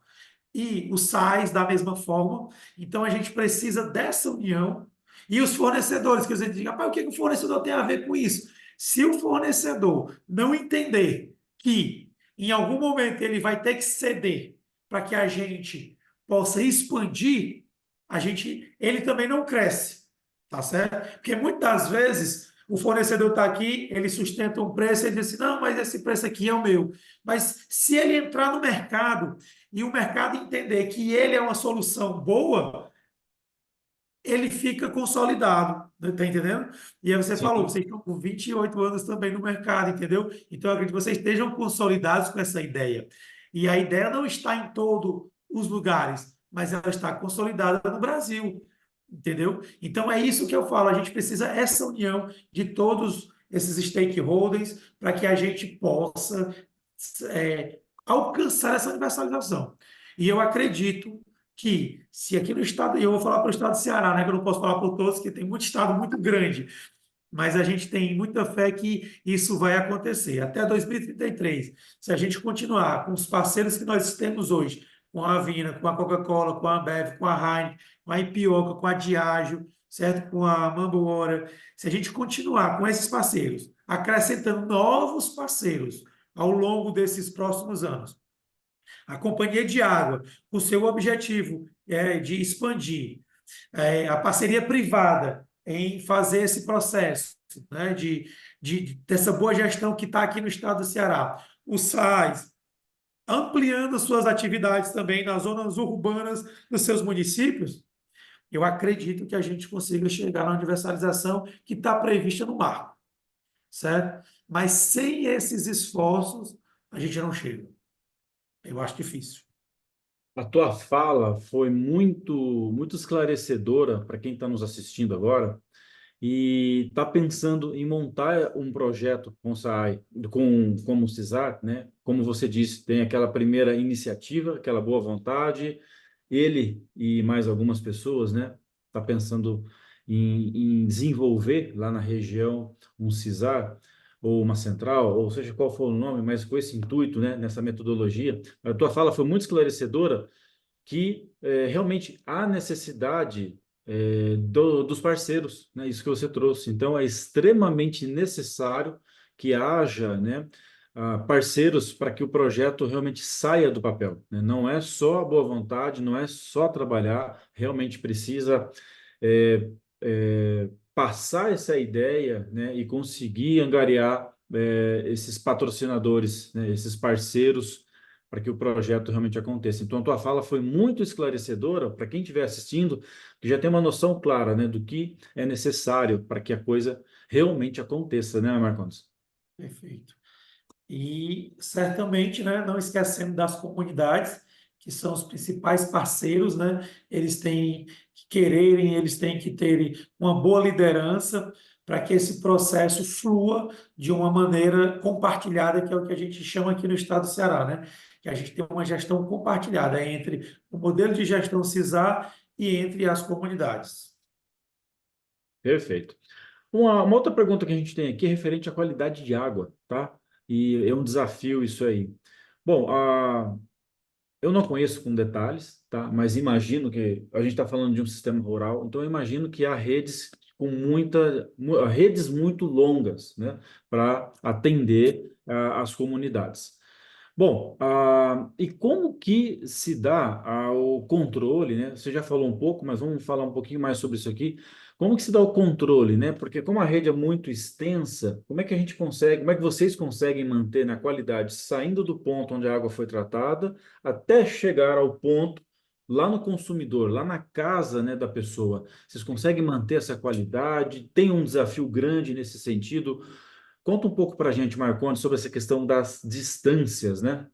E os SAIs da mesma forma. Então a gente precisa dessa união. E os fornecedores, que a gente diga, rapaz, o que o fornecedor tem a ver com isso? Se o fornecedor não entender que em algum momento ele vai ter que ceder para que a gente possa expandir, ele também não cresce, tá certo? Porque muitas vezes o fornecedor está aqui, ele sustenta um preço e diz assim, não, mas esse preço aqui é o meu. Mas se ele entrar no mercado e o mercado entender que ele é uma solução boa, ele fica consolidado, tá entendendo? E aí você falou, Sim. vocês estão com 28 anos também no mercado, entendeu? Então eu acredito que vocês estejam consolidados com essa ideia. E a ideia não está em todos os lugares, mas ela está consolidada no Brasil, entendeu? Então é isso que eu falo, a gente precisa essa união de todos esses stakeholders para que a gente possa alcançar essa universalização. E eu acredito que se aqui no estado, e eu vou falar para o estado do Ceará, né, que eu não posso falar por todos, que tem muito estado muito grande, mas a gente tem muita fé que isso vai acontecer. Até 2033, se a gente continuar com os parceiros que nós temos hoje, com a Avina, com a Coca-Cola, com a Ambev, com a Heineken, com a Ipioca, com a Diageo, certo? Com a Mamboora, se a gente continuar com esses parceiros, acrescentando novos parceiros ao longo desses próximos anos, a Companhia de Água, com o seu objetivo de expandir, a parceria privada em fazer esse processo, né, dessa boa gestão que está aqui no estado do Ceará, o SAIS, ampliando suas atividades também nas zonas urbanas dos seus municípios, eu acredito que a gente consiga chegar na universalização que está prevista no marco, certo? Mas sem esses esforços, a gente não chega. Eu acho difícil. A tua fala foi muito esclarecedora para quem está nos assistindo agora e está pensando em montar um projeto com o SAI, como o CISAR, né? Como você disse, tem aquela primeira iniciativa, aquela boa vontade, ele e mais algumas pessoas, né? Está pensando em desenvolver lá na região um CISAR ou uma central, ou seja, qual for o nome, mas com esse intuito, né? Nessa metodologia. A tua fala foi muito esclarecedora que realmente há necessidade dos parceiros, né? Isso que você trouxe. Então, é extremamente necessário que haja, né, parceiros para que o projeto realmente saia do papel, né? Não é só a boa vontade, não é só trabalhar, realmente precisa passar essa ideia, né, e conseguir angariar esses patrocinadores, né, esses parceiros para que o projeto realmente aconteça. Então, a tua fala foi muito esclarecedora para quem estiver assistindo, que já tem uma noção clara, né, do que é necessário para que a coisa realmente aconteça, né, Marcondes? Perfeito. E certamente, né, não esquecendo das comunidades, que são os principais parceiros, né? Eles têm que quererem, eles têm que terem uma boa liderança para que esse processo flua de uma maneira compartilhada, que é o que a gente chama aqui no estado do Ceará, né? Que a gente tem uma gestão compartilhada entre o modelo de gestão CISAR e entre as comunidades. Perfeito. Uma outra pergunta que a gente tem aqui é referente à qualidade de água, tá? E é um desafio isso aí. Bom, eu não conheço com detalhes, tá? Mas imagino que a gente está falando de um sistema rural, então eu imagino que há redes com redes muito longas, né? Para atender as comunidades. Bom, e como que se dá o controle, né? Você já falou um pouco, mas vamos falar um pouquinho mais sobre isso aqui. Como que se dá o controle, né? Porque como a rede é muito extensa, como é que a gente consegue, como é que vocês conseguem manter na qualidade, saindo do ponto onde a água foi tratada, até chegar ao ponto lá no consumidor, lá na casa, né, da pessoa? Vocês conseguem manter essa qualidade? Tem um desafio grande nesse sentido? Conta um pouco para a gente, Marcondes, sobre essa questão das distâncias, né?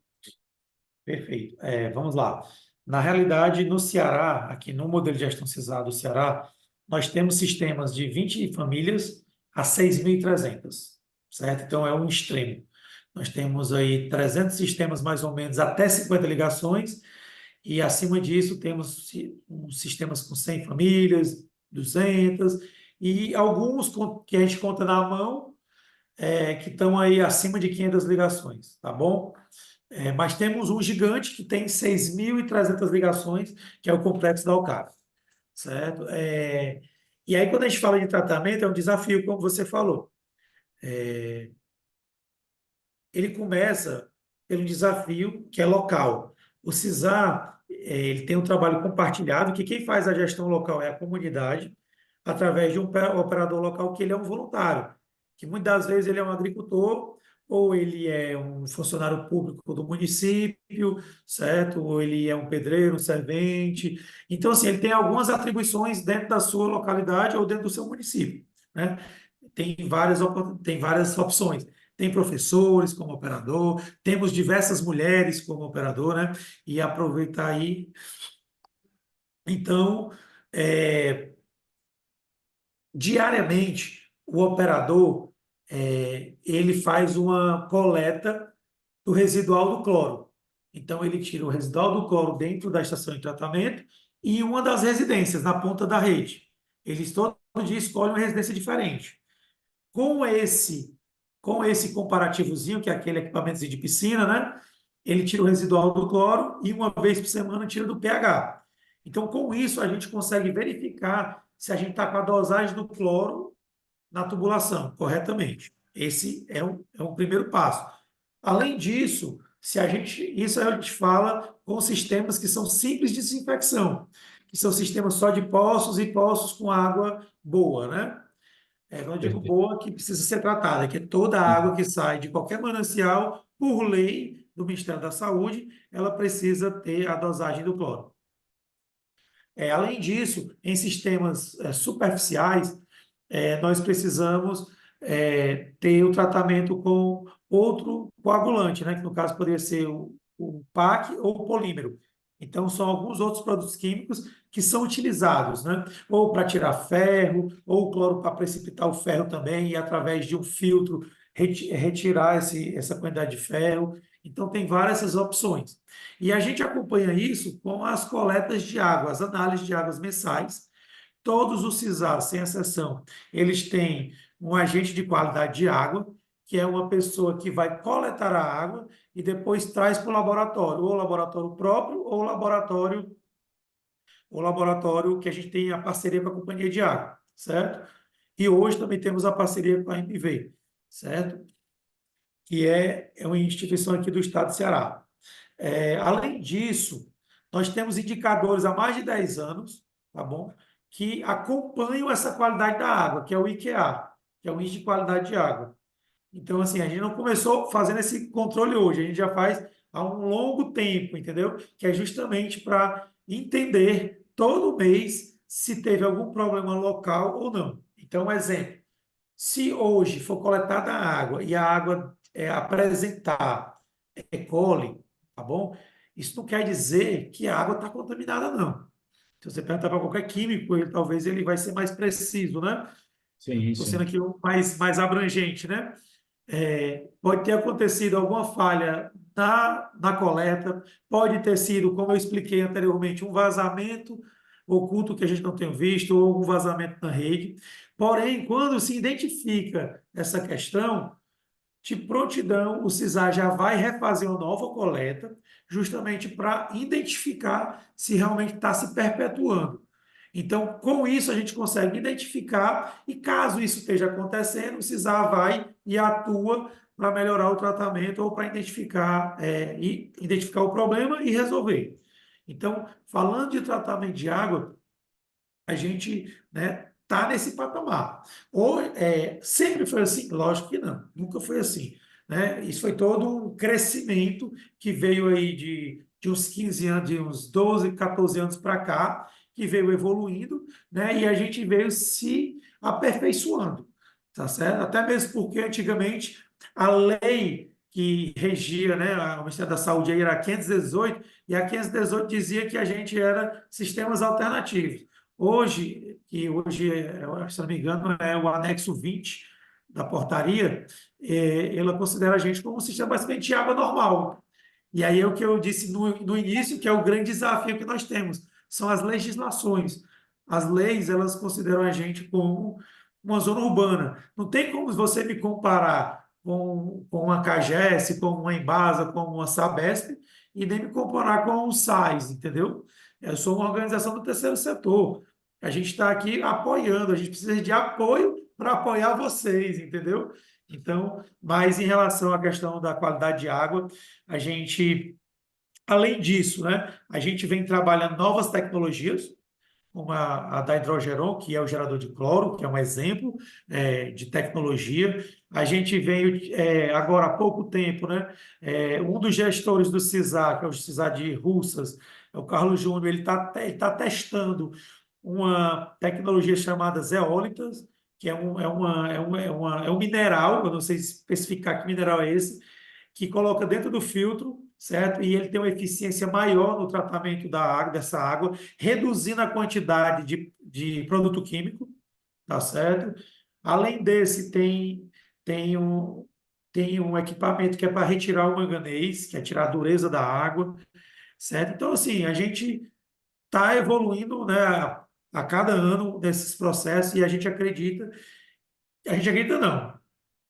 Perfeito. Vamos lá. Na realidade, no Ceará, aqui no modelo de gestão CISAR do Ceará, nós temos sistemas de 20 famílias a 6.300, certo? Então, é um extremo. Nós temos aí 300 sistemas, mais ou menos, até 50 ligações, e acima disso temos uns sistemas com 100 famílias, 200, e alguns que a gente conta na mão, que estão aí acima de 500 ligações, tá bom? Mas temos um gigante que tem 6.300 ligações, que é o complexo da Alcave, certo? E aí, quando a gente fala de tratamento, é um desafio, como você falou. Ele começa pelo desafio que é local. O CISAR, ele tem um trabalho compartilhado, que quem faz a gestão local é a comunidade, através de um operador local que ele é um voluntário, que muitas vezes ele é um agricultor, ou ele é um funcionário público do município, certo? Ou ele é um pedreiro, um servente. Então, assim, ele tem algumas atribuições dentro da sua localidade ou dentro do seu município, né? Tem várias opções. Tem professores como operador, temos diversas mulheres como operador, né? E aproveitar aí. Então, é, diariamente, o operador ele faz uma coleta do residual do cloro. Então, ele tira o residual do cloro dentro da estação de tratamento e uma das residências, na ponta da rede. Eles todo dia escolhem uma residência diferente. Com esse, com esse comparativozinho, que é aquele equipamento de piscina, né? Ele tira o residual do cloro e uma vez por semana tira do pH. Então, com isso, a gente consegue verificar se a gente está com a dosagem do cloro na tubulação corretamente. Esse é um primeiro passo. Além disso, se a gente, isso a gente fala com sistemas que são simples de desinfecção, que são sistemas só de poços e poços com água boa, né? Quando eu digo Perfeito. boa, que precisa ser tratada, que é toda a água que sai de qualquer manancial, por lei do Ministério da Saúde, ela precisa ter a dosagem do cloro. Além disso, em sistemas superficiais, nós precisamos ter o tratamento com outro coagulante, né? Que no caso poderia ser o PAC ou o polímero. Então, são alguns outros produtos químicos que são utilizados, né? Ou para tirar ferro, ou o cloro para precipitar o ferro também, e através de um filtro retirar essa quantidade de ferro. Então, tem várias essas opções. E a gente acompanha isso com as coletas de água, as análises de águas mensais. Todos os CISAR, sem exceção, eles têm um agente de qualidade de água, que é uma pessoa que vai coletar a água e depois traz para o laboratório, ou o laboratório próprio, ou o laboratório que a gente tem a parceria com a companhia de água, certo? E hoje também temos a parceria com a MV, certo? Que é uma instituição aqui do estado do Ceará. Além disso, nós temos indicadores há mais de 10 anos, tá bom? Que acompanham essa qualidade da água, que é o IQA, que é o Índice de Qualidade de Água. Então, assim, a gente não começou fazendo esse controle hoje, a gente já faz há um longo tempo, entendeu? Que é justamente para entender todo mês se teve algum problema local ou não. Então, um exemplo, se hoje for coletada a água e a água apresentar E. coli, tá bom? Isso não quer dizer que a água está contaminada, não. Se você perguntar para qualquer químico, talvez ele vai ser mais preciso, né? Sim, Estou sendo sim. aqui mais abrangente, né? Pode ter acontecido alguma falha na coleta, pode ter sido, como eu expliquei anteriormente, um vazamento oculto que a gente não tem visto, ou algum vazamento na rede. Porém, quando se identifica essa questão, de prontidão, o CISAR já vai refazer uma nova coleta, justamente para identificar se realmente está se perpetuando. Então, com isso, a gente consegue identificar, e caso isso esteja acontecendo, o CISAR vai e atua para melhorar o tratamento ou para identificar o problema e resolver. Então, falando de tratamento de água, a gente, né, tá nesse patamar. Ou sempre foi assim? Lógico que não, nunca foi assim, né? Isso foi todo um crescimento que veio aí de uns 15 anos, de uns 12, 14 anos para cá, que veio evoluindo, né? E a gente veio se aperfeiçoando, tá certo? Até mesmo porque antigamente a lei que regia, né, o Ministério da Saúde aí era a 518, e a 518 dizia que a gente era sistemas alternativos. Hoje, se não me engano, é o anexo 20 da portaria, ela considera a gente como um sistema basicamente de água normal. E aí é o que eu disse no início, que é o grande desafio que nós temos, são as legislações. As leis, elas consideram a gente como uma zona urbana. Não tem como você me comparar com uma CAGES, com uma Embasa, com uma Sabesp, e nem me comparar com o SAIS, entendeu? Eu sou uma organização do terceiro setor. A gente está aqui apoiando, a gente precisa de apoio para apoiar vocês, entendeu? Então, mas em relação à questão da qualidade de água, a gente, além disso, né, a gente vem trabalhando novas tecnologias, como a da Hidrogeron, que é o gerador de cloro, que é um exemplo de tecnologia. A gente veio, agora há pouco tempo, né, um dos gestores do CISAR, que é o CISAR de Russas, é o Carlos Júnior, ele tá testando uma tecnologia chamada zeólitas, que é um mineral, eu não sei especificar que mineral é esse, que coloca dentro do filtro, certo? E ele tem uma eficiência maior no tratamento da água, dessa água, reduzindo a quantidade de produto químico, tá certo? Além desse, tem um, tem um equipamento que é para retirar o manganês, que é tirar a dureza da água, certo? Então, assim, a gente está evoluindo, né, a cada ano nesses processos e a gente acredita não.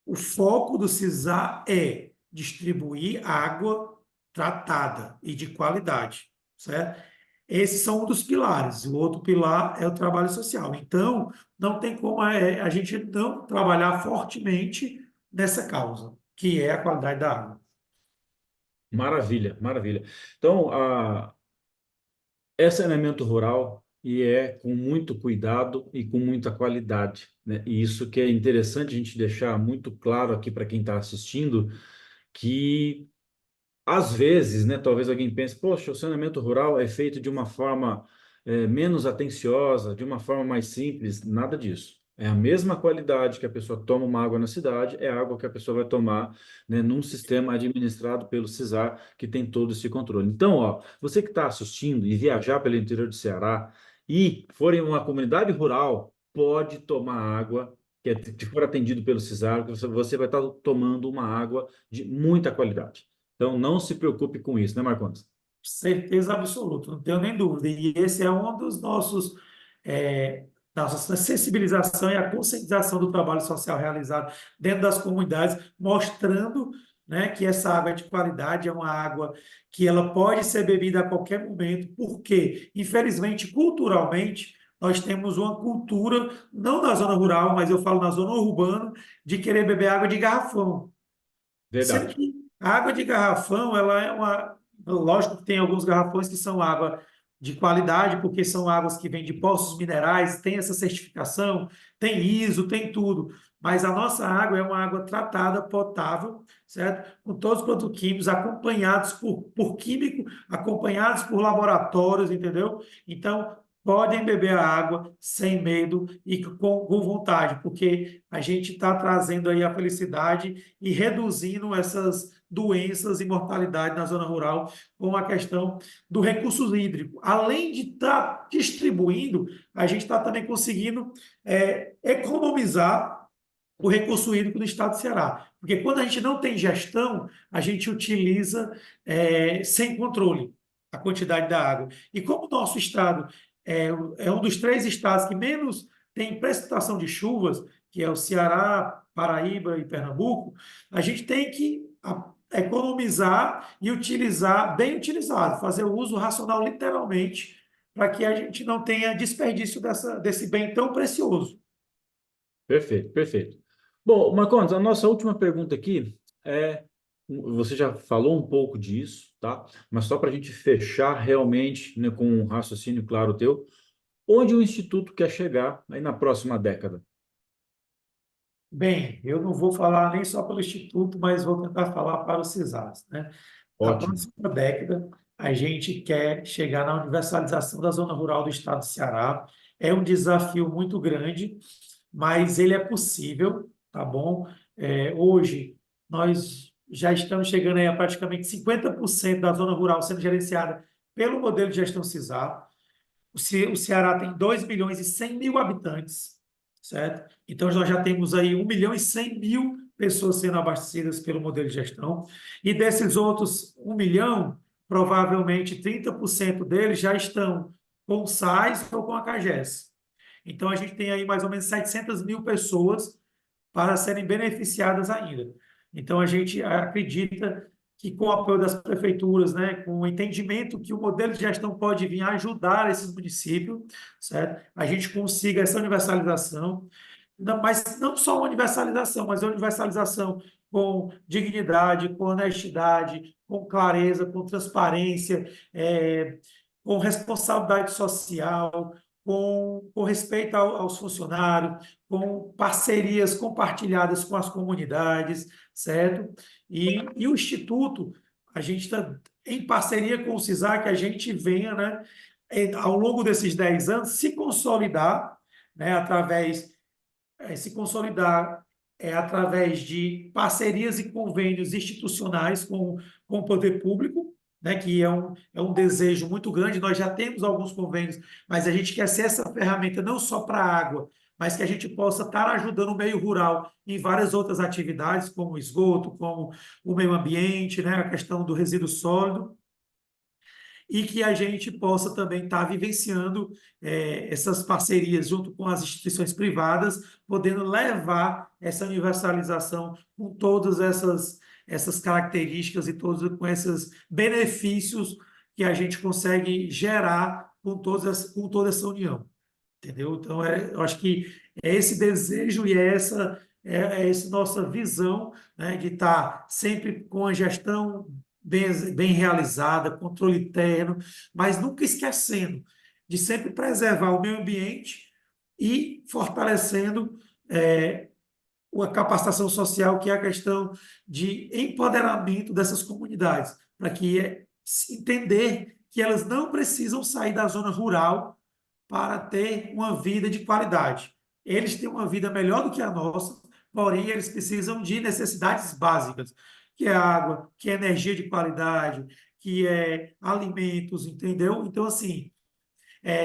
O foco do CISAR é distribuir água tratada e de qualidade, certo? Esses são um dos pilares. O outro pilar é o trabalho social. Então, não tem como a gente não trabalhar fortemente nessa causa, que é a qualidade da água. Maravilha, maravilha. Então, é saneamento rural e é com muito cuidado e com muita qualidade, né? E isso que é interessante a gente deixar muito claro aqui para quem está assistindo, que às vezes, né, talvez alguém pense, poxa, o saneamento rural é feito de uma forma menos atenciosa, de uma forma mais simples. Nada disso. É a mesma qualidade que a pessoa toma uma água na cidade, é a água que a pessoa vai tomar, né, num sistema administrado pelo CISAR, que tem todo esse controle. Então, ó, você que está assistindo e viajar pelo interior do Ceará e for em uma comunidade rural, pode tomar água que for atendido pelo CISAR, que você vai estar tomando uma água de muita qualidade. Então, não se preocupe com isso, né, Marcondes? Certeza absoluta, não tenho nem dúvida. E esse é um dos nossa sensibilização e a conscientização do trabalho social realizado dentro das comunidades, mostrando, né, que essa água é de qualidade, é uma água que ela pode ser bebida a qualquer momento, porque, infelizmente, culturalmente, nós temos uma cultura, não na zona rural, mas eu falo na zona urbana, de querer beber água de garrafão. Sendo Verdade. que a água de garrafão, ela é uma. Lógico que tem alguns garrafões que são água de qualidade, porque são águas que vêm de poços minerais, tem essa certificação, tem ISO, tem tudo. Mas a nossa água é uma água tratada, potável, certo? Com todos os produtos químicos, acompanhados por químico, acompanhados por laboratórios, entendeu? Então, podem beber a água sem medo e com vontade, porque a gente está trazendo aí a felicidade e reduzindo essas doenças e mortalidade na zona rural com a questão do recurso hídrico. Além de estar distribuindo, a gente está também conseguindo economizar o recurso hídrico do estado do Ceará. Porque quando a gente não tem gestão, a gente utiliza sem controle a quantidade da água. E como o nosso estado é um dos 3 estados que menos tem precipitação de chuvas, que é o Ceará, Paraíba e Pernambuco, a gente tem que economizar e utilizar, bem utilizado, fazer o uso racional literalmente, para que a gente não tenha desperdício desse bem tão precioso. Perfeito, perfeito. Bom, Marcondes, a nossa última pergunta aqui é, você já falou um pouco disso, tá? Mas só para a gente fechar realmente, né, com um raciocínio claro teu, onde o Instituto quer chegar aí na próxima década? Bem, eu não vou falar nem só pelo Instituto, mas vou tentar falar para o CISAS, né? Na Ótimo. próxima década, a gente quer chegar na universalização da zona rural do estado do Ceará. É um desafio muito grande, mas ele é possível, tá bom? Hoje, nós já estamos chegando aí a praticamente 50% da zona rural sendo gerenciada pelo modelo de gestão CISAR. O Ceará tem 2 milhões e 100 mil habitantes, certo? Então, nós já temos aí 1 milhão e 100 mil pessoas sendo abastecidas pelo modelo de gestão. E desses outros 1 milhão, provavelmente 30% deles já estão com o sais ou com a CAGES. Então, a gente tem aí mais ou menos 700 mil pessoas para serem beneficiadas ainda. Então, a gente acredita que, com o apoio das prefeituras, né, com o entendimento que o modelo de gestão pode vir a ajudar esses municípios, certo? A gente consiga essa universalização, mas não só uma universalização, mas a universalização com dignidade, com honestidade, com clareza, com transparência, com responsabilidade social, com respeito aos funcionários, com parcerias compartilhadas com as comunidades, certo? E o Instituto, a gente está em parceria com o CISAC, a gente venha, né, ao longo desses 10 anos, se consolidar, né, se consolidar através de parcerias e convênios institucionais com o poder público, né, que é um desejo muito grande. Nós já temos alguns convênios, mas a gente quer ser essa ferramenta não só para a água, mas que a gente possa estar ajudando o meio rural em várias outras atividades, como o esgoto, como o meio ambiente, né, a questão do resíduo sólido, e que a gente possa também estar vivenciando essas parcerias junto com as instituições privadas, podendo levar essa universalização com todas essas características e todos com esses benefícios que a gente consegue gerar com toda essa união. Entendeu? Então, eu acho que é esse desejo e é essa nossa visão, né, de estar sempre com a gestão bem realizada, controle interno, mas nunca esquecendo de sempre preservar o meio ambiente e fortalecendo a capacitação social, que é a questão de empoderamento dessas comunidades, para que entender que elas não precisam sair da zona rural para ter uma vida de qualidade. Eles têm uma vida melhor do que a nossa, porém eles precisam de necessidades básicas, que é água, que é energia de qualidade, que é alimentos, entendeu? Então, assim,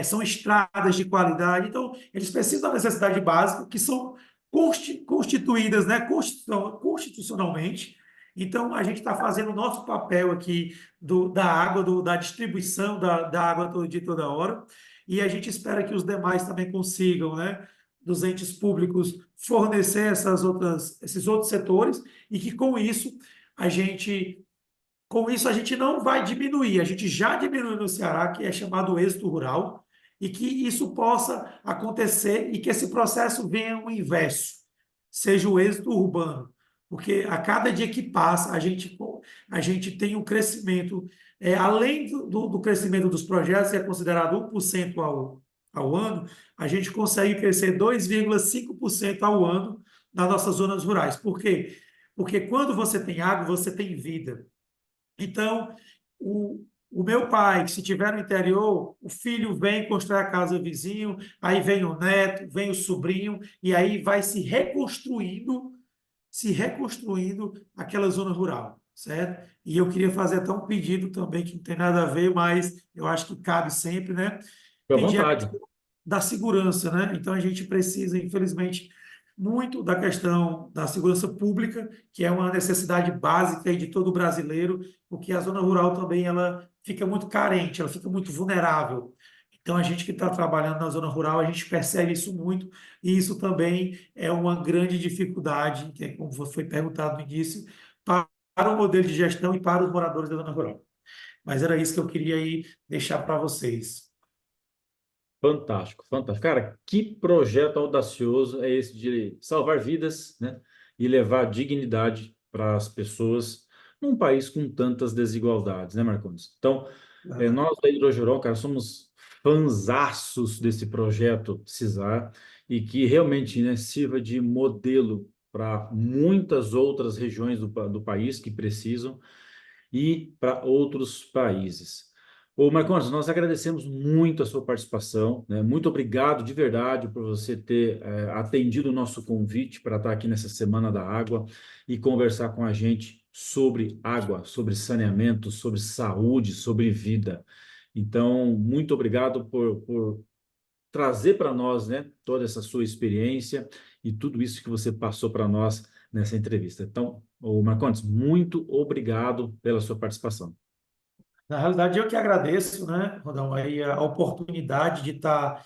são estradas de qualidade. Então, eles precisam da necessidade básica, que são constituídas, né, constitucionalmente. Então, a gente está fazendo o nosso papel aqui da água, da distribuição da água todo dia, toda hora, e a gente espera que os demais também consigam, né, dos entes públicos, fornecer esses outros setores, e que com isso a gente não vai diminuir, a gente já diminuiu no Ceará, que é chamado êxito rural, e que isso possa acontecer e que esse processo venha o inverso, seja o êxito urbano, porque a cada dia que passa, a gente tem um crescimento, além do crescimento dos projetos, que é considerado 1% ao ano, a gente consegue crescer 2,5% ao ano nas nossas zonas rurais. Por quê? Porque quando você tem água, você tem vida. Então, o, o meu pai, que se tiver no interior, o filho vem constrói a casa vizinho, aí vem o neto, vem o sobrinho, e aí vai se reconstruindo aquela zona rural, certo? E eu queria fazer até um pedido também, que não tem nada a ver, mas eu acho que cabe sempre, né? Fique à Pedir a vontade. questão da segurança, né? Então a gente precisa, infelizmente, muito da questão da segurança pública, que é uma necessidade básica aí de todo brasileiro, porque a zona rural também ela fica muito carente, ela fica muito vulnerável. Então a gente que está trabalhando na zona rural, a gente percebe isso muito, e isso também é uma grande dificuldade, que é como foi perguntado no início, para o modelo de gestão e para os moradores da zona rural. Mas era isso que eu queria aí deixar para vocês. Fantástico, fantástico. Cara, que projeto audacioso é esse de salvar vidas, né? E levar dignidade para as pessoas num país com tantas desigualdades, né, Marcondes? Então, Verdade. nós da Hidrogerol, cara, somos fanzaços desse projeto CISAR e que realmente, né, sirva de modelo para muitas outras regiões do país que precisam e para outros países. Ô, Marcondes, nós agradecemos muito a sua participação, né? Muito obrigado de verdade por você ter atendido o nosso convite para estar aqui nessa Semana da Água e conversar com a gente sobre água, sobre saneamento, sobre saúde, sobre vida. Então, muito obrigado por trazer para nós, né, toda essa sua experiência e tudo isso que você passou para nós nessa entrevista. Então, o Marcondes, muito obrigado pela sua participação. Na realidade, eu que agradeço, né, Rodão, aí a oportunidade de estar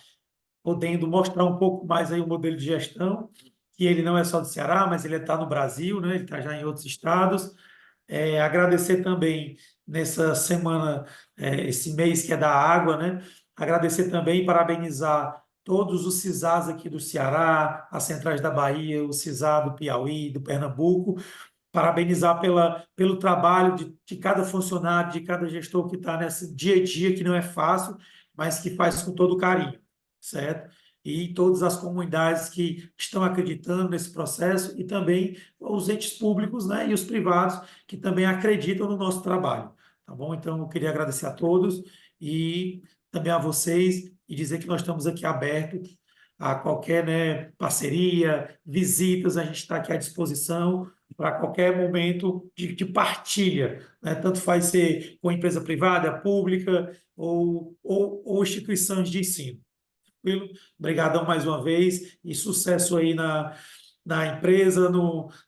podendo mostrar um pouco mais aí o modelo de gestão, que ele não é só do Ceará, mas ele está no Brasil, né, ele está já em outros estados. Agradecer também nessa semana, esse mês que é da água, né? Agradecer também e parabenizar todos os CISAs aqui do Ceará, as centrais da Bahia, o CISA do Piauí, do Pernambuco, parabenizar pelo trabalho de cada funcionário, de cada gestor que está nesse dia a dia, que não é fácil, mas que faz com todo carinho, certo? E todas as comunidades que estão acreditando nesse processo e também os entes públicos, né, e os privados que também acreditam no nosso trabalho, tá bom? Então, eu queria agradecer a todos e também a vocês e dizer que nós estamos aqui abertos a qualquer, né, parceria, visitas, a gente está aqui à disposição para qualquer momento de partilha, né? Tanto faz ser com empresa privada, pública ou instituições de ensino. Tranquilo? Obrigadão mais uma vez e sucesso aí na empresa,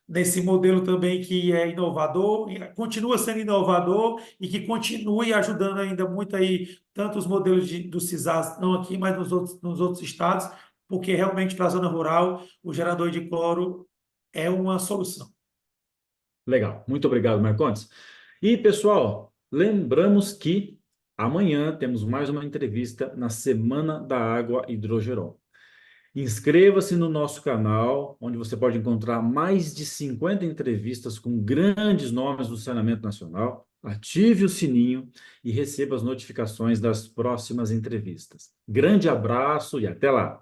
nesse modelo também que é inovador, e continua sendo inovador e que continue ajudando ainda muito aí, tanto os modelos do CISAS, não aqui, mas nos outros estados, porque realmente para a zona rural o gerador de cloro é uma solução. Legal, muito obrigado, Marcondes. E, pessoal, lembramos que amanhã temos mais uma entrevista na Semana da Água Hidrogerol. Inscreva-se no nosso canal, onde você pode encontrar mais de 50 entrevistas com grandes nomes do saneamento nacional. Ative o sininho e receba as notificações das próximas entrevistas. Grande abraço e até lá!